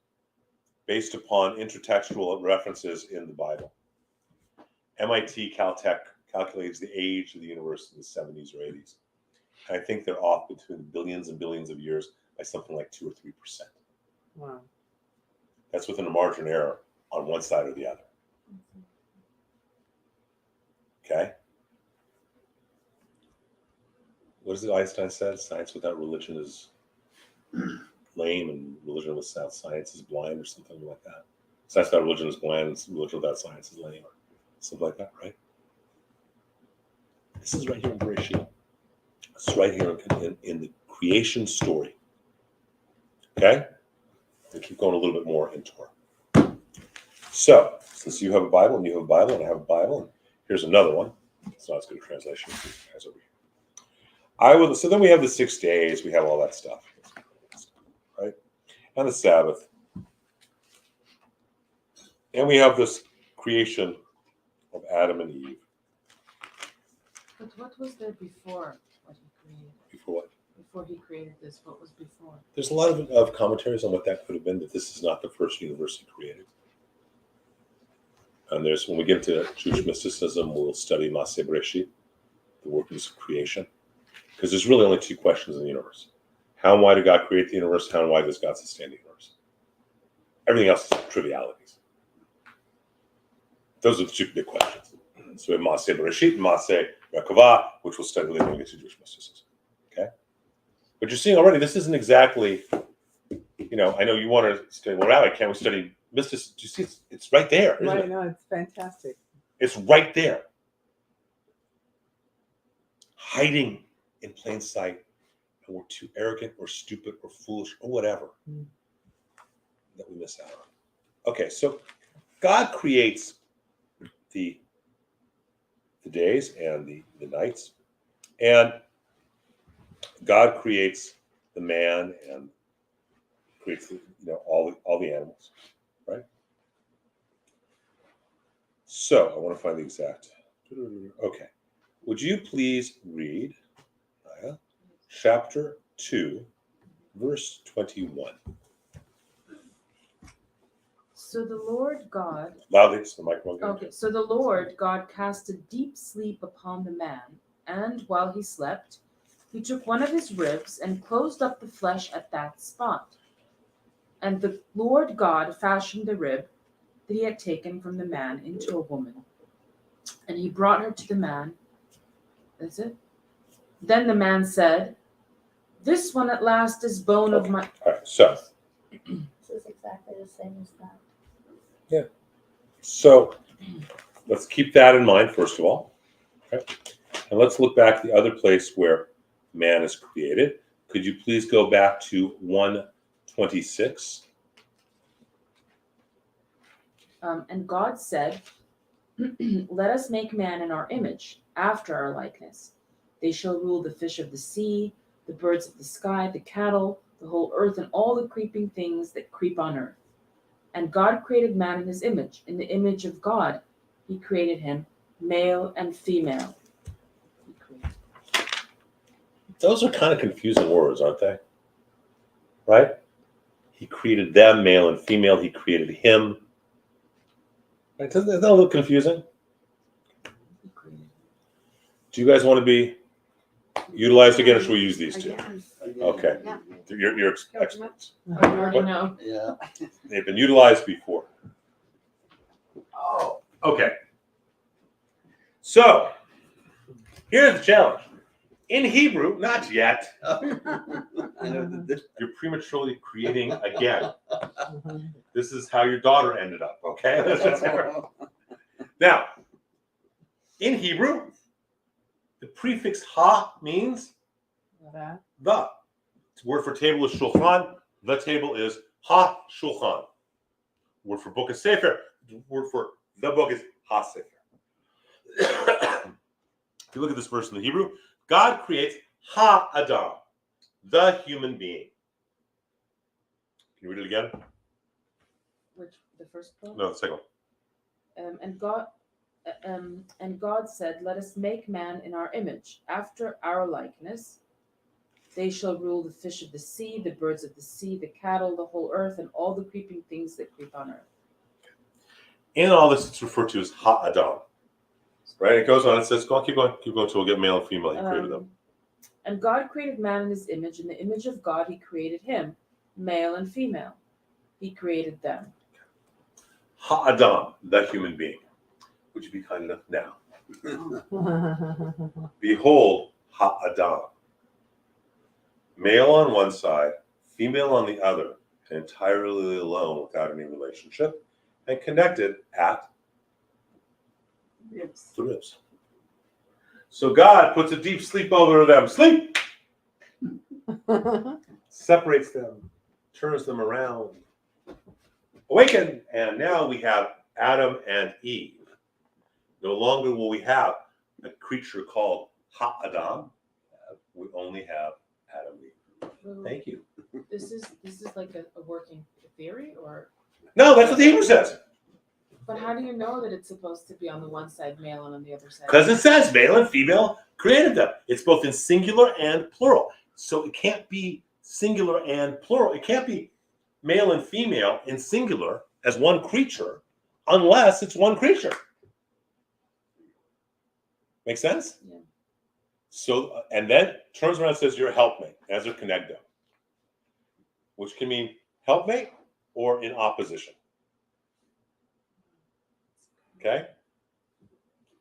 based upon intertextual references in the Bible. MIT Caltech calculates the age of the universe in the 70s or 80s. And I think they're off between billions and billions of years by something like 2 or 3%. Wow. That's within a margin of error on one side or the other. Okay? What is it Einstein said? Science without religion is lame, and religion without science is blind, or something like that. Science without religion is blind, and religion without science is lame, or something like that, right? This is right here in Bereshit. It's right here in the creation story. Okay? We'll keep going a little bit more in Torah. So, since you have a Bible, and you have a Bible, and I have a Bible, and here's another one. It's not as good a translation as you guys over here. So then we have the 6 days, we have all that stuff, right? And the Sabbath. And we have this creation of Adam and Eve. But what was there before what he created? Before what? Before he created this, what was before? There's a lot of commentaries on what that could have been, that this is not the first universe he created. And when we get into Jewish mysticism, we'll study Maaseh Bereshit, the workings of creation. Because there's really only 2 questions in the universe. How and why did God create the universe? How and why does God sustain the universe? Everything else is trivialities. Those are the 2 big questions. So we have Maaseh Bereshit and Maaseh Merkavah, which we'll study later when we get to Jewish mysticism. Okay? But you're seeing already, this isn't exactly, I know you want to study, well, Rabbi, can't we study mysticism? Do you see, it's right there, isn't Right, it? no, it's fantastic. It's right there. Hiding in plain sight, and we're too arrogant or stupid or foolish or whatever that we miss out on. Okay, so God creates the days and the nights, and God creates the man and creates all the animals, right? So I want to find the exact. Okay, would you please read chapter 2, verse 21? So the Lord God. Loudly, so the microphone. Okay, so the Lord God cast a deep sleep upon the man, and while he slept, he took one of his ribs and closed up the flesh at that spot. And the Lord God fashioned the rib that he had taken from the man into a woman. And he brought her to the man. That's it. Then the man said, "This one at last is bone of my..." All right, so. This is exactly the same as that. Yeah. So let's keep that in mind, first of all. Okay. And let's look back at the other place where man is created. Could you please go back to 1:26? And God said, "Let us make man in our image, after our likeness. They shall rule the fish of the sea, the birds of the sky, the cattle, the whole earth, and all the creeping things that creep on earth." And God created man in his image. In the image of God, he created him, male and female. Those are kind of confusing words, aren't they? Right? He created them, male and female. He created him. Right? Doesn't that look confusing? Do you guys want to be utilized again, or should we use these 2? Okay. Yeah. You're experts. I already What? know. Yeah. They've been utilized before. Oh, okay. So, here's the challenge. In Hebrew, not yet. I know that You're prematurely creating again. This is how your daughter ended up, okay? Now, in Hebrew, the prefix ha means The. Word for table is shulchan. The table is ha-shulchan. Word for book is sefer. Word for the book is ha-sefer. If you look at this verse in the Hebrew, God creates ha-adam, the human being. Can you read it again? Which the first part? No, the second one. And God said, "Let us make man in our image, after our likeness. They shall rule the fish of the sea, the birds of the sea, the cattle, the whole earth, and all the creeping things that creep on earth." In all this, it's referred to as ha-adam. Right? It goes on. It says, go on, keep going till we'll get male and female. He created them. And God created man in his image. In the image of God, he created him, male and female. He created them. Ha-adam, the human being. Would you be kind enough now? Behold, ha-adam. Male on one side, female on the other, and entirely alone without any relationship, and connected at the ribs. So God puts a deep sleep over them. Sleep! Separates them, turns them around. Awaken! And now we have Adam and Eve. No longer will we have a creature called Ha-Adam. We only have Adam and Eve. Well, Thank you. This is like a working theory, or No, that's what the Hebrew says. but how do you know that it's supposed to be on the one side male and on the other side? Because it says male and female created them. It's both in singular and plural. So it can't be singular and plural. It can't be male and female in singular as one creature unless it's one creature. Make sense? Yeah. So, and then turns around and says, you're a helpmate, as a connecto, which can mean helpmate or in opposition. Okay?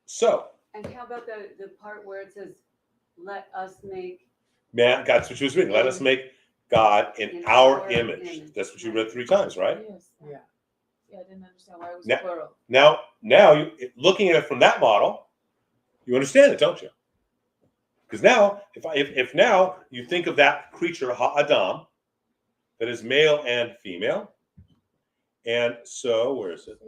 So, And how about the part where it says, "Let us make"? man, that's what you was reading. Let us make God in our image. That's what you read 3 times, right? Yes. Yeah. Yeah, I didn't understand why it was Now- plural. Now you, looking at it from that model, you understand it, don't you? Because now, if now you think of that creature Ha-Adam, that is male and female, and so where is it?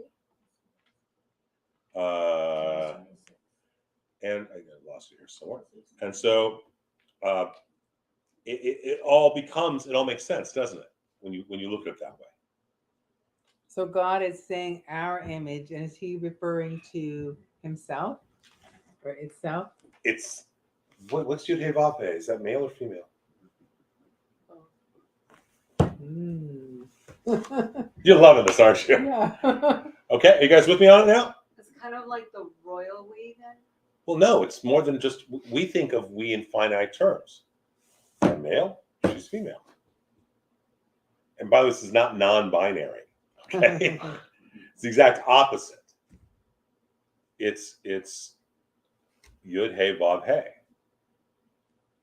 And I lost it here somewhere. And so it all makes sense, doesn't it? When you look at it that way. So God is saying our image, and is he referring to himself or itself? It's what's Yud-Heh-Vav-Heh? Is that male or female? You're loving this, aren't you? Yeah. Okay, are you guys with me on it now? It's kind of like the royal we then. Well, no, it's more than just, we think of we in finite terms. I'm male, she's female. And by the way, this is not non-binary. Okay? It's the exact opposite. It's Yud-Heh-Vav-Heh.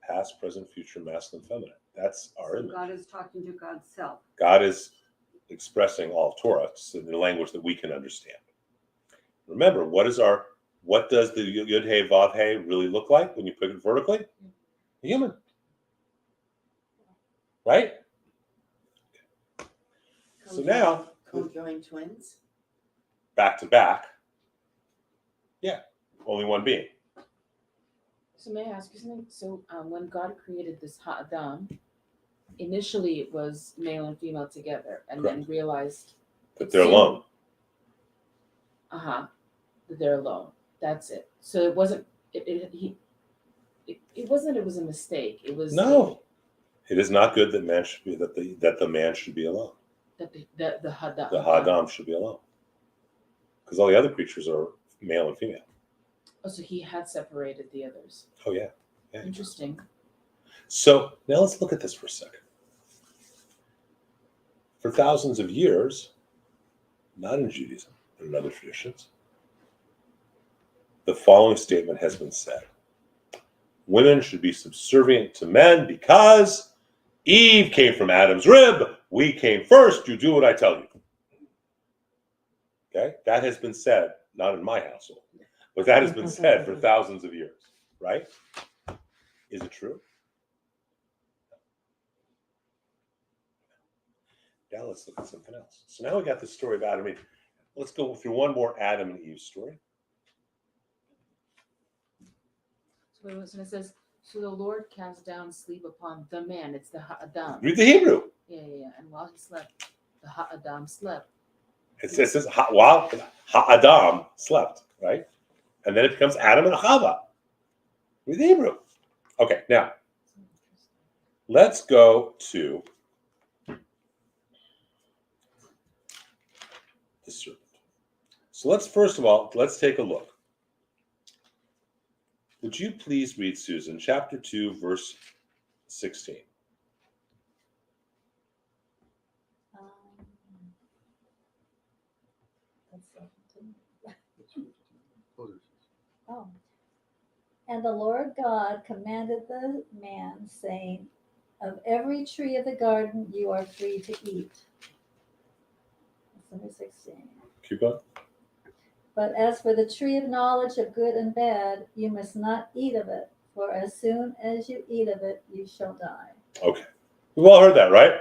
Past, present, future, masculine, feminine. That's our So image. God is talking to God's self. God is expressing all of Torah in the language that we can understand. Remember, what does the Yud-Heh-Vav-Heh really look like when you put it vertically? A human. Right? So now, Co-joined twins. back to back. Yeah, only one being. So may I ask you something? So when God created this Ha-Adam, initially it was male and female together, and then realized That they're alone. that they're alone. That's it. So it wasn't. It wasn't. It was a mistake. It was No. It is not good that man should be that the man should be alone. that the Hadam. The Ha-Adam should be alone. Because all the other creatures are male and female. Oh, so he had separated the others. Oh yeah. Yeah. Interesting. So now let's look at this for a second. For thousands of years, not in Judaism, but in other traditions, the following statement has been said. Women should be subservient to men because Eve came from Adam's rib. We came first. You do what I tell you. Okay? That has been said, not in my household, but that has been said for thousands of years, right? Is it true? Now let's look at something else. So now we got the story of Adam and Eve. Let's go through one more Adam and Eve story. So it says, so the Lord cast down sleep upon the man. It's the Ha'adam. Read the Hebrew. Yeah. And while he slept, the Ha'adam slept. It says while Ha'adam slept, right? And then it becomes Adam and Chava. Read the Hebrew. Okay, now let's go to the serpent. So first of all, let's take a look. Would you please read, Susan, chapter 2, verse 16? Oh. And the Lord God commanded the man, saying, of every tree of the garden you are free to eat. That's number 16. Keep going. But as for the tree of knowledge of good and bad, you must not eat of it, for as soon as you eat of it, you shall die. Okay. We've all heard that, right?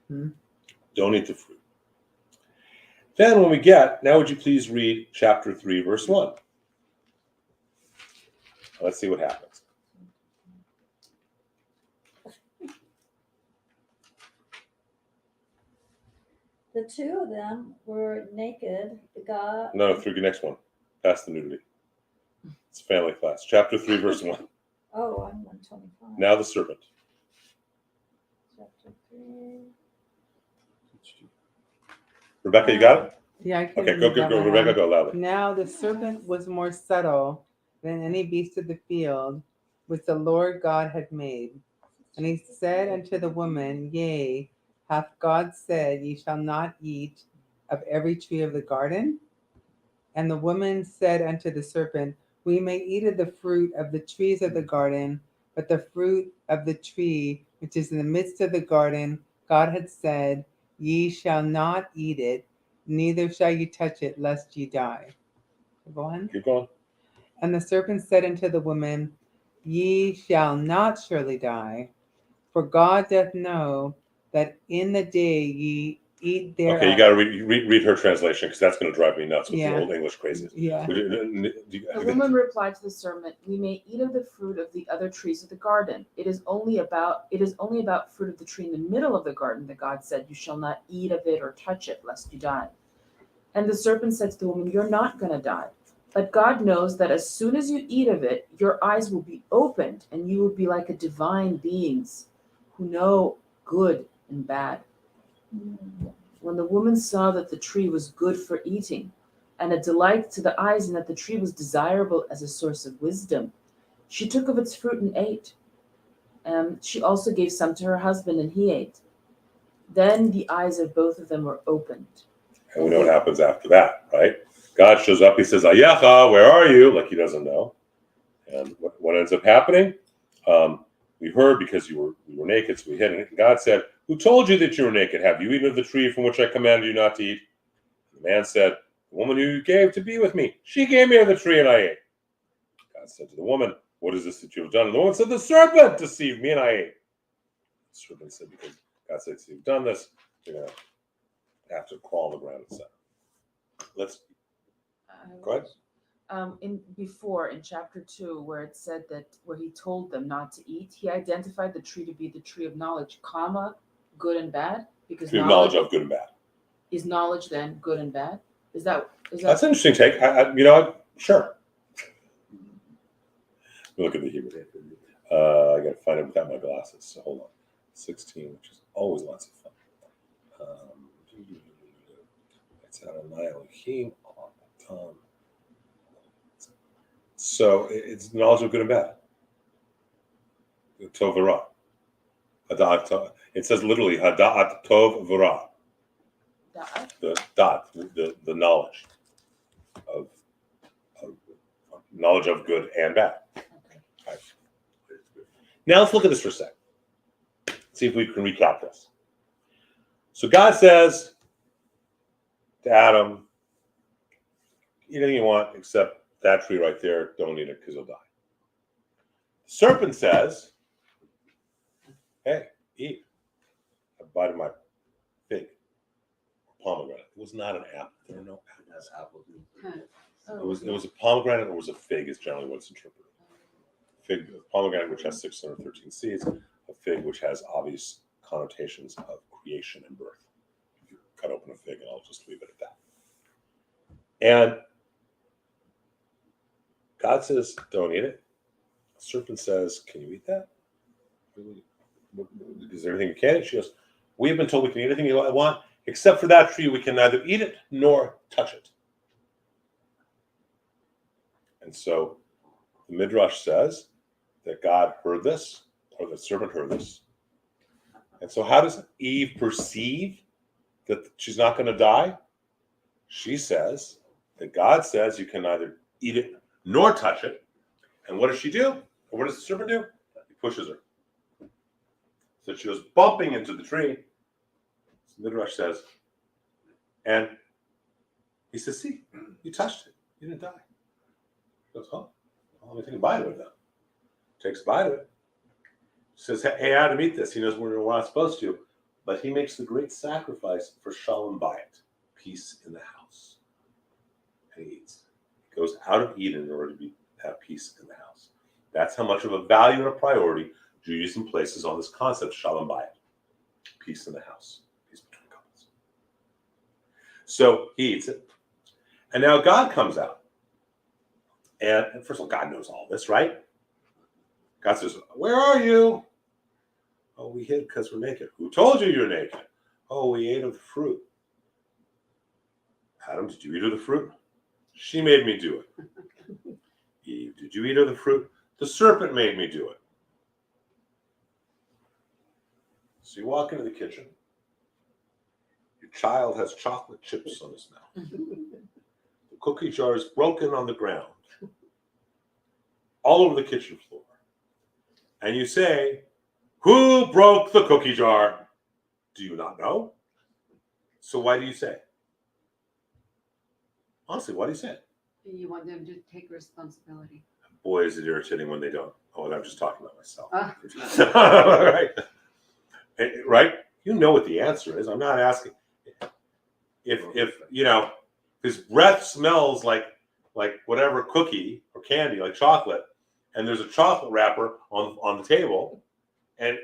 Hmm. Don't eat the fruit. Then now would you please read chapter 3, verse 1? Let's see what happens. The two of them were naked. No, through the next one. Past the nudity. It's family class. Chapter 3, verse 1. Oh, I'm 125. Now the serpent. Chapter 3. Rebecca, you got it? Yeah, I can Okay, read go, that one. Rebecca, go loudly. Now the serpent was more subtle than any beast of the field which the Lord God had made. And he said unto the woman, Yea, hath God said, Ye shall not eat of every tree of the garden? And the woman said unto the serpent, We may eat of the fruit of the trees of the garden, but the fruit of the tree which is in the midst of the garden, God had said, Ye shall not eat it, neither shall ye touch it, lest ye die. Go on. Keep going. And the serpent said unto the woman, Ye shall not surely die, for God doth know that in the day ye eat thereof. Okay, you got to read her translation because that's going to drive me nuts with Yeah. the old English crazies. Yeah. The woman replied to the serpent, We may eat of the fruit of the other trees of the garden. It is only about fruit of the tree in the middle of the garden that God said, You shall not eat of it or touch it, lest you die. And the serpent said to the woman, You're not going to die. But God knows that as soon as you eat of it, your eyes will be opened, and you will be like a divine beings who know good and bad. When the woman saw that the tree was good for eating, and a delight to the eyes, and that the tree was desirable as a source of wisdom, she took of its fruit and ate. She also gave some to her husband, and he ate. Then the eyes of both of them were opened. And we know what happens after that, right? God shows up. He says, Ayecha, where are you? Like he doesn't know. And what ends up happening? We heard because we were naked, so we hid. And God said, Who told you that you were naked? Have you eaten of the tree from which I commanded you not to eat? And the man said, The woman who you gave to be with me, she gave me of the tree and I ate. God said to the woman, What is this that you have done? And the woman said, The serpent deceived me and I ate. The serpent said, Because God said, You've done this, you're going to have to crawl on the ground, etc. Let's go ahead. In chapter 2, where it said where he told them not to eat, he identified the tree to be the tree of knowledge, good and bad, because Tree of knowledge of good and bad. Is knowledge then good and bad? Is that That's an interesting take. Sure. Look at the Hebrew. I got to find it without my glasses. So hold on. 16, which is always lots of fun. It's out of my Elohim. So it's knowledge of good and bad. Tov v'ra. It says literally hada'at tov v'ra. The knowledge of good and bad. okay. Right. Now let's look at this for a second. See if we can recap this. So God says to Adam, eat anything you want except that tree right there, don't eat it because you'll die. The serpent says, Hey, eat. A bite of my fig. pomegranate. It was not an apple. There are no apples. That's apple. It was a pomegranate or it was a fig is generally what it's interpreted. Fig, pomegranate, which has 613 seeds, a fig, which has obvious connotations of creation and birth. If you cut open a fig, and I'll just leave it at that. And God says, don't eat it. The serpent says, can you eat that? Is there anything you can eat? She goes, we have been told we can eat anything you want, except for that tree, we can neither eat it nor touch it. And so the Midrash says that God heard this, or the serpent heard this. And so how does Eve perceive that she's not going to die? She says that God says you can neither eat it nor touch it. And what does she do? Or what does the serpent do? He pushes her. So she goes bumping into the tree. So Midrash says, and he says, see, you touched it. You didn't die. He goes, oh, well, let me take a bite of it then. Takes a bite of it. Says, hey, Adam, eat this. He knows we're not supposed to. But he makes the great sacrifice for Shalom Bayit, peace in the house. And he eats. He goes out of Eden in order to have peace in the house. That's how much of a value and a priority Judaism places on this concept, Shalom Bayit, peace in the house, peace between couples. So he eats it. And now God comes out. And first of all, God knows all this, right? God says, where are you? Oh, we hid because we're naked. Who told you you're naked? Oh, we ate of the fruit. Adam, did you eat of the fruit? She made me do it. Eve, did you eat of the fruit? The serpent made me do it. So you walk into the kitchen. Your child has chocolate chips on his mouth. The cookie jar is broken on the ground. All over the kitchen floor. And you say, who broke the cookie jar? Do you not know? So why do you say it? Honestly, why do you say it? You want them to take responsibility. Boy, is it irritating when they don't. Oh, and I'm just talking about myself. Right? Right? You know what the answer is. I'm not asking. If you know, his breath smells like whatever cookie or candy, like chocolate, and there's a chocolate wrapper on the table, and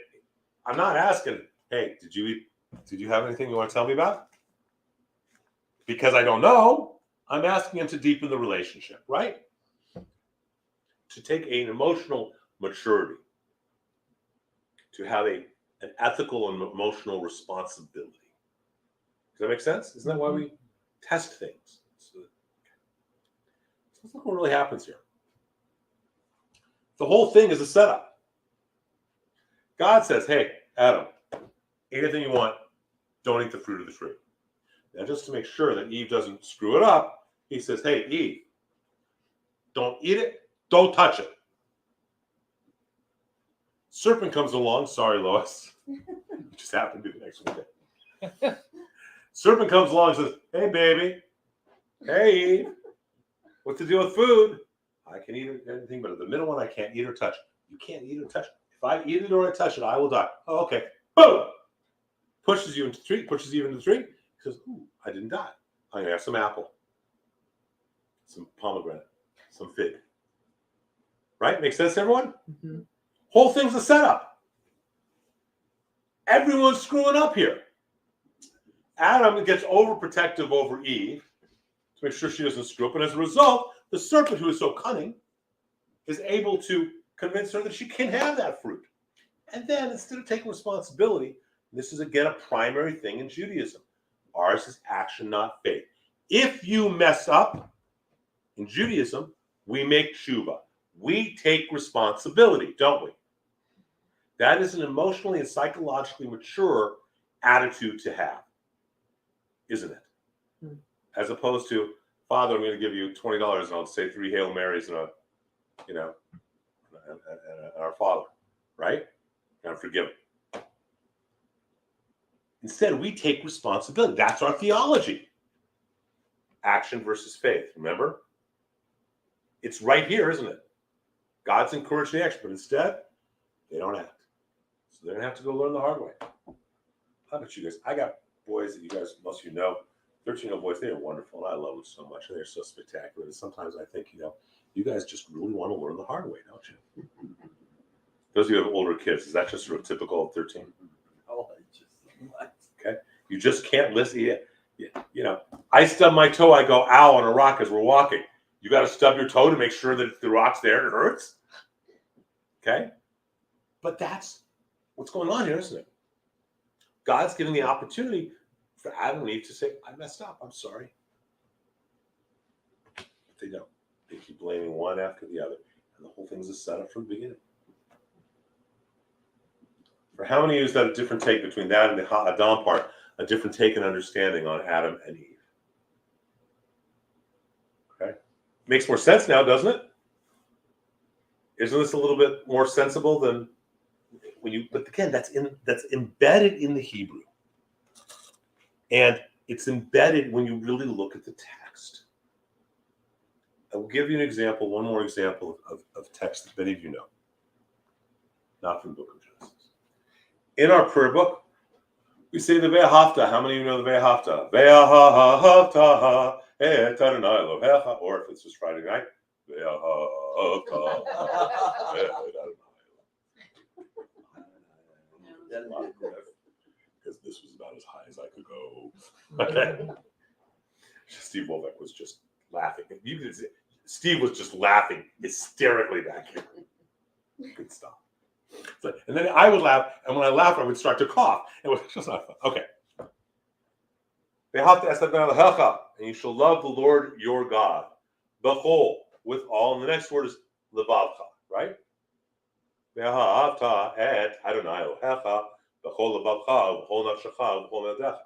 I'm not asking, hey, did you have anything you want to tell me about? Because I don't know. I'm asking him to deepen the relationship, right? To take an emotional maturity, to have an ethical and emotional responsibility. Does that make sense? Isn't that why we test things? So let's look what really happens here. The whole thing is a setup. God says, hey, Adam, eat anything you want. Don't eat the fruit of the tree. Now, just to make sure that Eve doesn't screw it up, he says, hey, Eve, don't eat it. Don't touch it. Serpent comes along. Sorry, Lois. It just happened to be the next one. Serpent comes along and says, hey, baby. Hey, Eve. What's the deal with food? I can eat anything, but the middle one I can't eat or touch. You can't eat or touch it. If I eat it or I touch it, I will die. Oh, okay. Boom! Pushes you into the tree. Pushes you into the tree. He says, ooh, I didn't die. I'm going to have some apple, some pomegranate, some fig. Right? Makes sense, everyone? Mm-hmm. Whole thing's a setup. Everyone's screwing up here. Adam gets overprotective over Eve to make sure she doesn't screw up. And as a result, the serpent, who is so cunning, is able to convince her that she can have that fruit. And then, instead of taking responsibility, this is again a primary thing in Judaism. Ours is action, not faith. If you mess up in Judaism, we make tshuva. We take responsibility, don't we? That is an emotionally and psychologically mature attitude to have, isn't it? Hmm. As opposed to, Father, I'm going to give you $20 and I'll say 3 Hail Marys and and our Father, right? And I'm forgiven. Instead, we take responsibility. That's our theology. Action versus faith, remember? It's right here, isn't it? God's encouraging the action, but instead, they don't act. So they're going to have to go learn the hard way. How about you guys? I got boys that you guys, most of you know, 13-year-old boys, they are wonderful, and I love them so much, and they're so spectacular. And sometimes I think, you guys just really want to learn the hard way, don't you? Those of you who have older kids, is that just sort of typical of 13? Oh, I just, Okay, you just can't listen. I stub my toe, I go ow on a rock as we're walking. You got to stub your toe to make sure that the rock's there and it hurts. Okay, but that's what's going on here, isn't it? God's giving the opportunity for Adam and Eve to say, I messed up, I'm sorry. But they don't. They keep blaming one after the other. And the whole thing's a setup from the beginning. For how many of you is that a different take between that and the Adam part? A different take and understanding on Adam and Eve. Okay? Makes more sense now, doesn't it? Isn't this a little bit more sensible than when you, but again, that's embedded in the Hebrew. And it's embedded when you really look at the text. I will give you an example, one more example of text that many of you know. Not from the book of Genesis. In our prayer book, we say the Ve'ahavta. How many of you know the Ve'ahavta? Ve'ahavta et Adonai Elohecha. Or if it's just Friday night, Ve'ahavta et Adonai. Because this was about as high as I could go. Okay. Steve Wolbeck was just laughing. You could see, Steve was just laughing hysterically back here. Good stuff. And then I would laugh, and when I laughed, I would start to cough. It was just not fun. Okay. And you shall love the Lord your God, b'chol, with all. And the next word is levavcha, right? Et Adonai Elohecha, b'chol levavcha, b'chol nafshecha, b'chol medecha.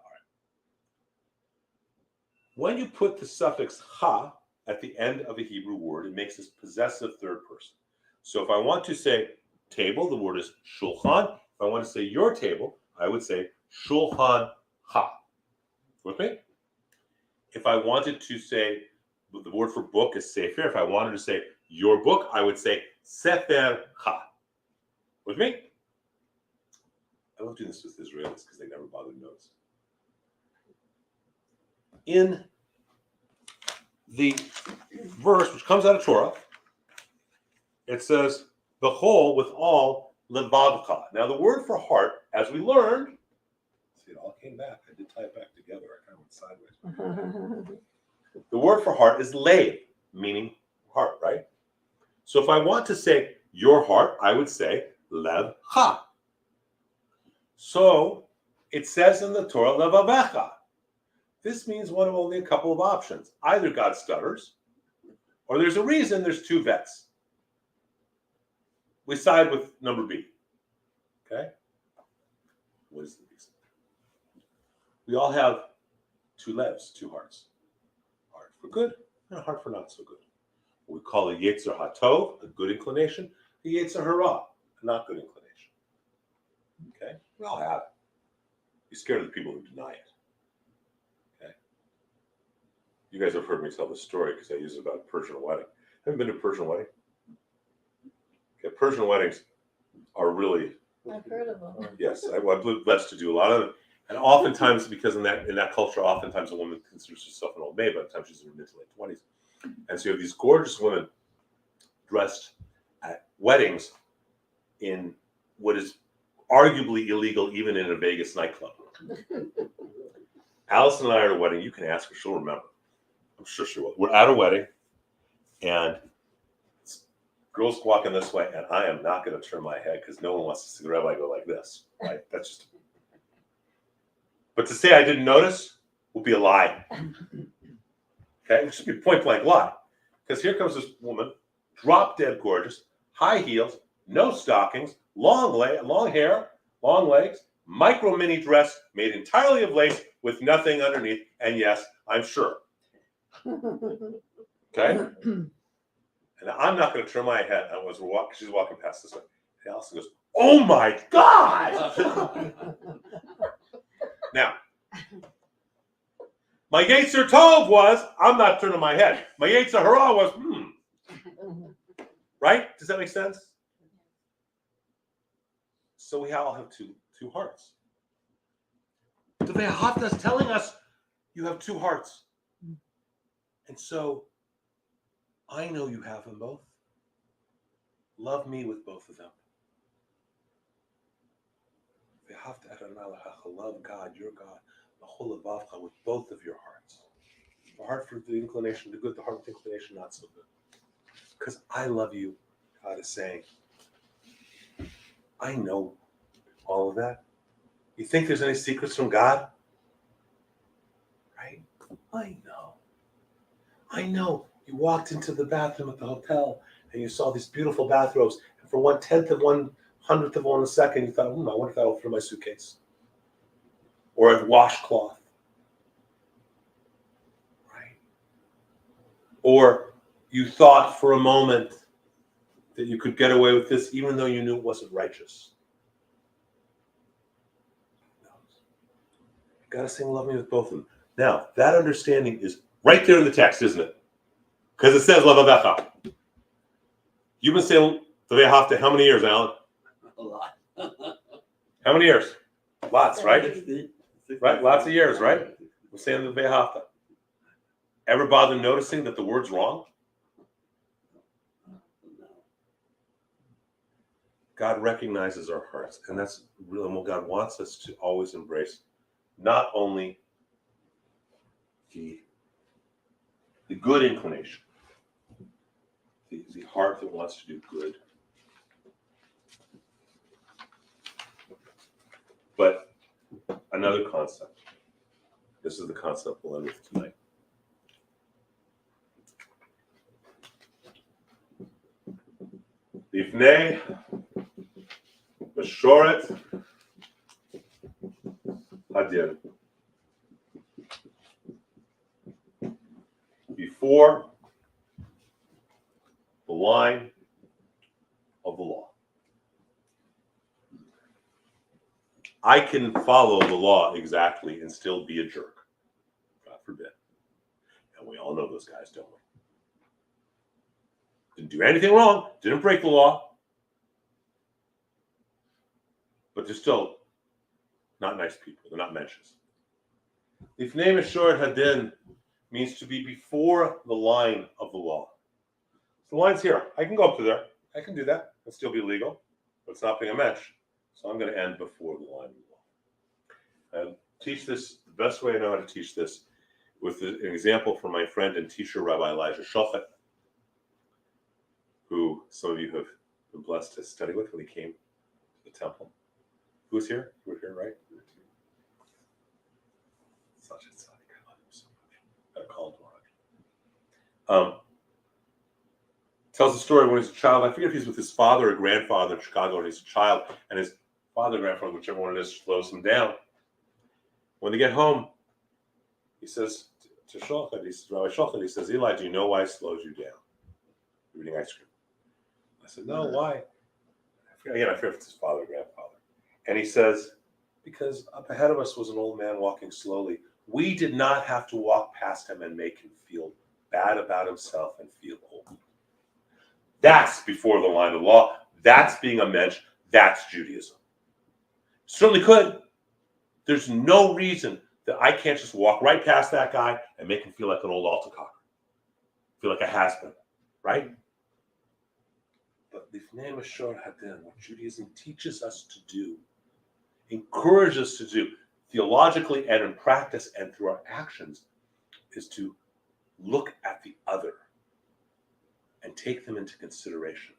When you put the suffix ha at the end of a Hebrew word, it makes this possessive third person. So if I want to say table, the word is shulchan. If I want to say your table, I would say shulchan ha. With me? If I wanted to say, the word for book is sefer. If I wanted to say your book, I would say sefer ha. With me? I love doing this with Israelis because they never bother to notice. In the verse which comes out of Torah, it says, "B'chol with all levavcha." Now, the word for heart, as we learned, see, it all came back. I did tie it back together. I kind of went sideways. The word for heart is lev, meaning heart, right? So, if I want to say your heart, I would say levcha. So, it says in the Torah, levavecha. This means one of only a couple of options. Either God stutters, or there's a reason there's two vets. We side with number B. Okay? What is the reason? We all have two levs, two hearts. Heart for good and a heart for not so good. What we call a yetzer hatov, a good inclination, a yetzer hara, a not good inclination. Okay? We all have it. Be scared of the people who deny it. Okay? You guys have heard me tell this story because I use it about a Persian wedding. Have you been to a Persian wedding? Okay, Persian weddings are really. I've heard of them. Yes, I've been blessed to do a lot of them, and oftentimes, because in that culture, oftentimes a woman considers herself an old maid. By the time she's in her mid to late 20s, and so you have these gorgeous women dressed at weddings in what is arguably illegal, even in a Vegas nightclub. Allison and I are at a wedding. You can ask her; she'll remember. I'm sure she will. We're at a wedding, and girls walking this way, and I am not going to turn my head because no one wants to see the rabbi go like this, right? That's just. But to say I didn't notice will be a lie. Okay, it should be a point blank lie. Because here comes this woman, drop dead gorgeous, high heels, no stockings, long hair, long legs, micro mini dress made entirely of lace with nothing underneath. And yes, I'm sure. Okay. And I'm not going to turn my head. She's walking past this way. And Allison goes, "Oh my God!" Now, my Yetzer Tov was, I'm not turning my head. My Yetzer Hara was, Right? Does that make sense? So we all have two hearts. The Ve'ahavta is telling us you have two hearts. And so I know you have them both. Love me with both of them. Ve'ahavta et Adonai Elohecha, love God, your God, b'chol levavcha, with both of your hearts. The heart for the inclination to good, the heart with inclination not so good. Because I love you, God is saying. I know all of that. You think there's any secrets from God? Right? I know. I know. You walked into the bathroom at the hotel and you saw these beautiful bathrobes, and for 1/10 of 1/100th of one second, you thought, I wonder if that'll fit in my suitcase. Or a washcloth. Right? Or you thought for a moment that you could get away with this even though you knew it wasn't righteous. You gotta sing Love Me with both of them. Now, that understanding is right there in the text, isn't it? Because it says Lavavecha. You've been saying the Ve'ahavta how many years, Alan? A lot. How many years? Lots, right? Right, lots of years, right? We're saying the Ve'ahavta. Ever bother noticing that the word's wrong? God recognizes our hearts, and that's really what God wants us to always embrace. Not only the good inclination, the heart that wants to do good, but another concept. This is the concept we'll end with tonight. Lifnei Meshoret Hadin. Before the line of the law. I can follow the law exactly and still be a jerk. God forbid. And we all know those guys, don't we? Didn't do anything wrong, didn't break the law, but they're still not nice people. They're not mensches. Lifnei Meshoret Hadin means to be before the line of the law. The line's here. I can go up to there. I can do that. It'll still be legal, but it's not being a mensch. So I'm going to end before the line of the law. And teach this, the best way I know how to teach this, with an example from my friend and teacher, Rabbi Elijah Shochet, who some of you have been blessed to study with when he came to the temple. Who was here? You were here, right? Such a tzaddik. I love him so much. Got a call tomorrow. Tells the story when he's a child. I forget if he's with his father or grandfather in Chicago when he's a child, and his father or grandfather, whichever one it is, slows him down. When they get home, he says to Shochet, he says, Rabbi Shochet, he says, Eli, do you know why I slowed you down? You're eating ice cream. I said, no, why? I forget if it's his father or grandfather. And he says, because up ahead of us was an old man walking slowly. We did not have to walk past him and make him feel bad about himself and feel old. That's before the line of law. That's being a mensch. That's Judaism. Certainly could. There's no reason that I can't just walk right past that guy and make him feel like an old altar cocker. Feel like a has-been, right? But Lifnei Meshoret Hadin, what Judaism teaches us to do, encourages us to do, theologically and in practice and through our actions, is to look at the other and take them into consideration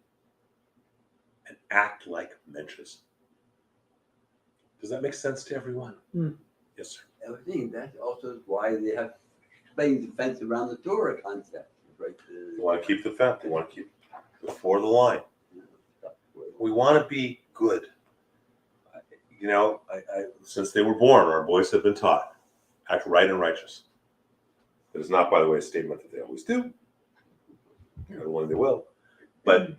and act like mensches. Does that make sense to everyone? Mm. Yes, sir. I would think that's also why they have explained the fence around the Torah concept. Right? They want to keep the fence. They want to keep before the line. We want to be good. You know, since they were born, our boys have been taught, act right and righteous. That is not, by the way, a statement that they always do. When they will, but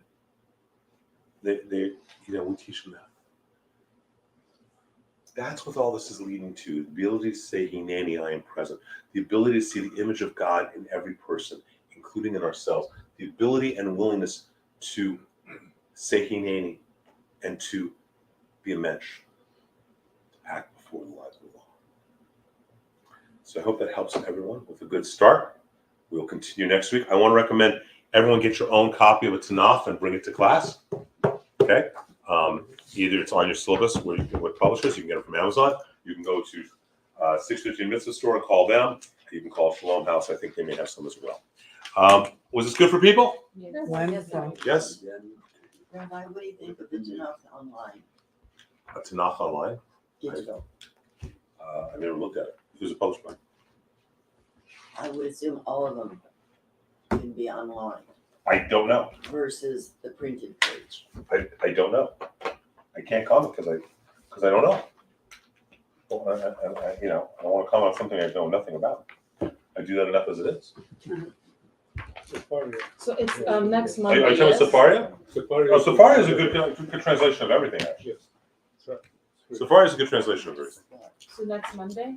they we teach them that. That's what all this is leading to: the ability to say "Hineni, I am present," the ability to see the image of God in every person, including in ourselves, the ability and willingness to say "Hineni" and to be a mensch, to act before the light of the law. So I hope that helps everyone with a good start. We'll continue next week. I want to recommend everyone get your own copy of a Tanakh and bring it to class. Okay? Either it's on your syllabus with publishers, you can get it from Amazon. You can go to 615 Mitzvah Store and call them. You can call Shalom House. I think they may have some as well. Was this good for people? Wonderful. Yes? Rabbi, what do you think of the Tanakh online, A Tanakh online? digital? I never looked at it. Who's it published by? I would assume all of them can be online I don't know. versus the printed page. I don't know. I can't comment because I don't know. Well, I don't want to comment on something I know nothing about. I do that enough as it is. Safari. So it's next Are Monday. you talking about yes? Safaria? Safari. Oh, Safaria is a good translation of everything, actually. Yes. That's right. Safaria is a good translation of everything. So next Monday?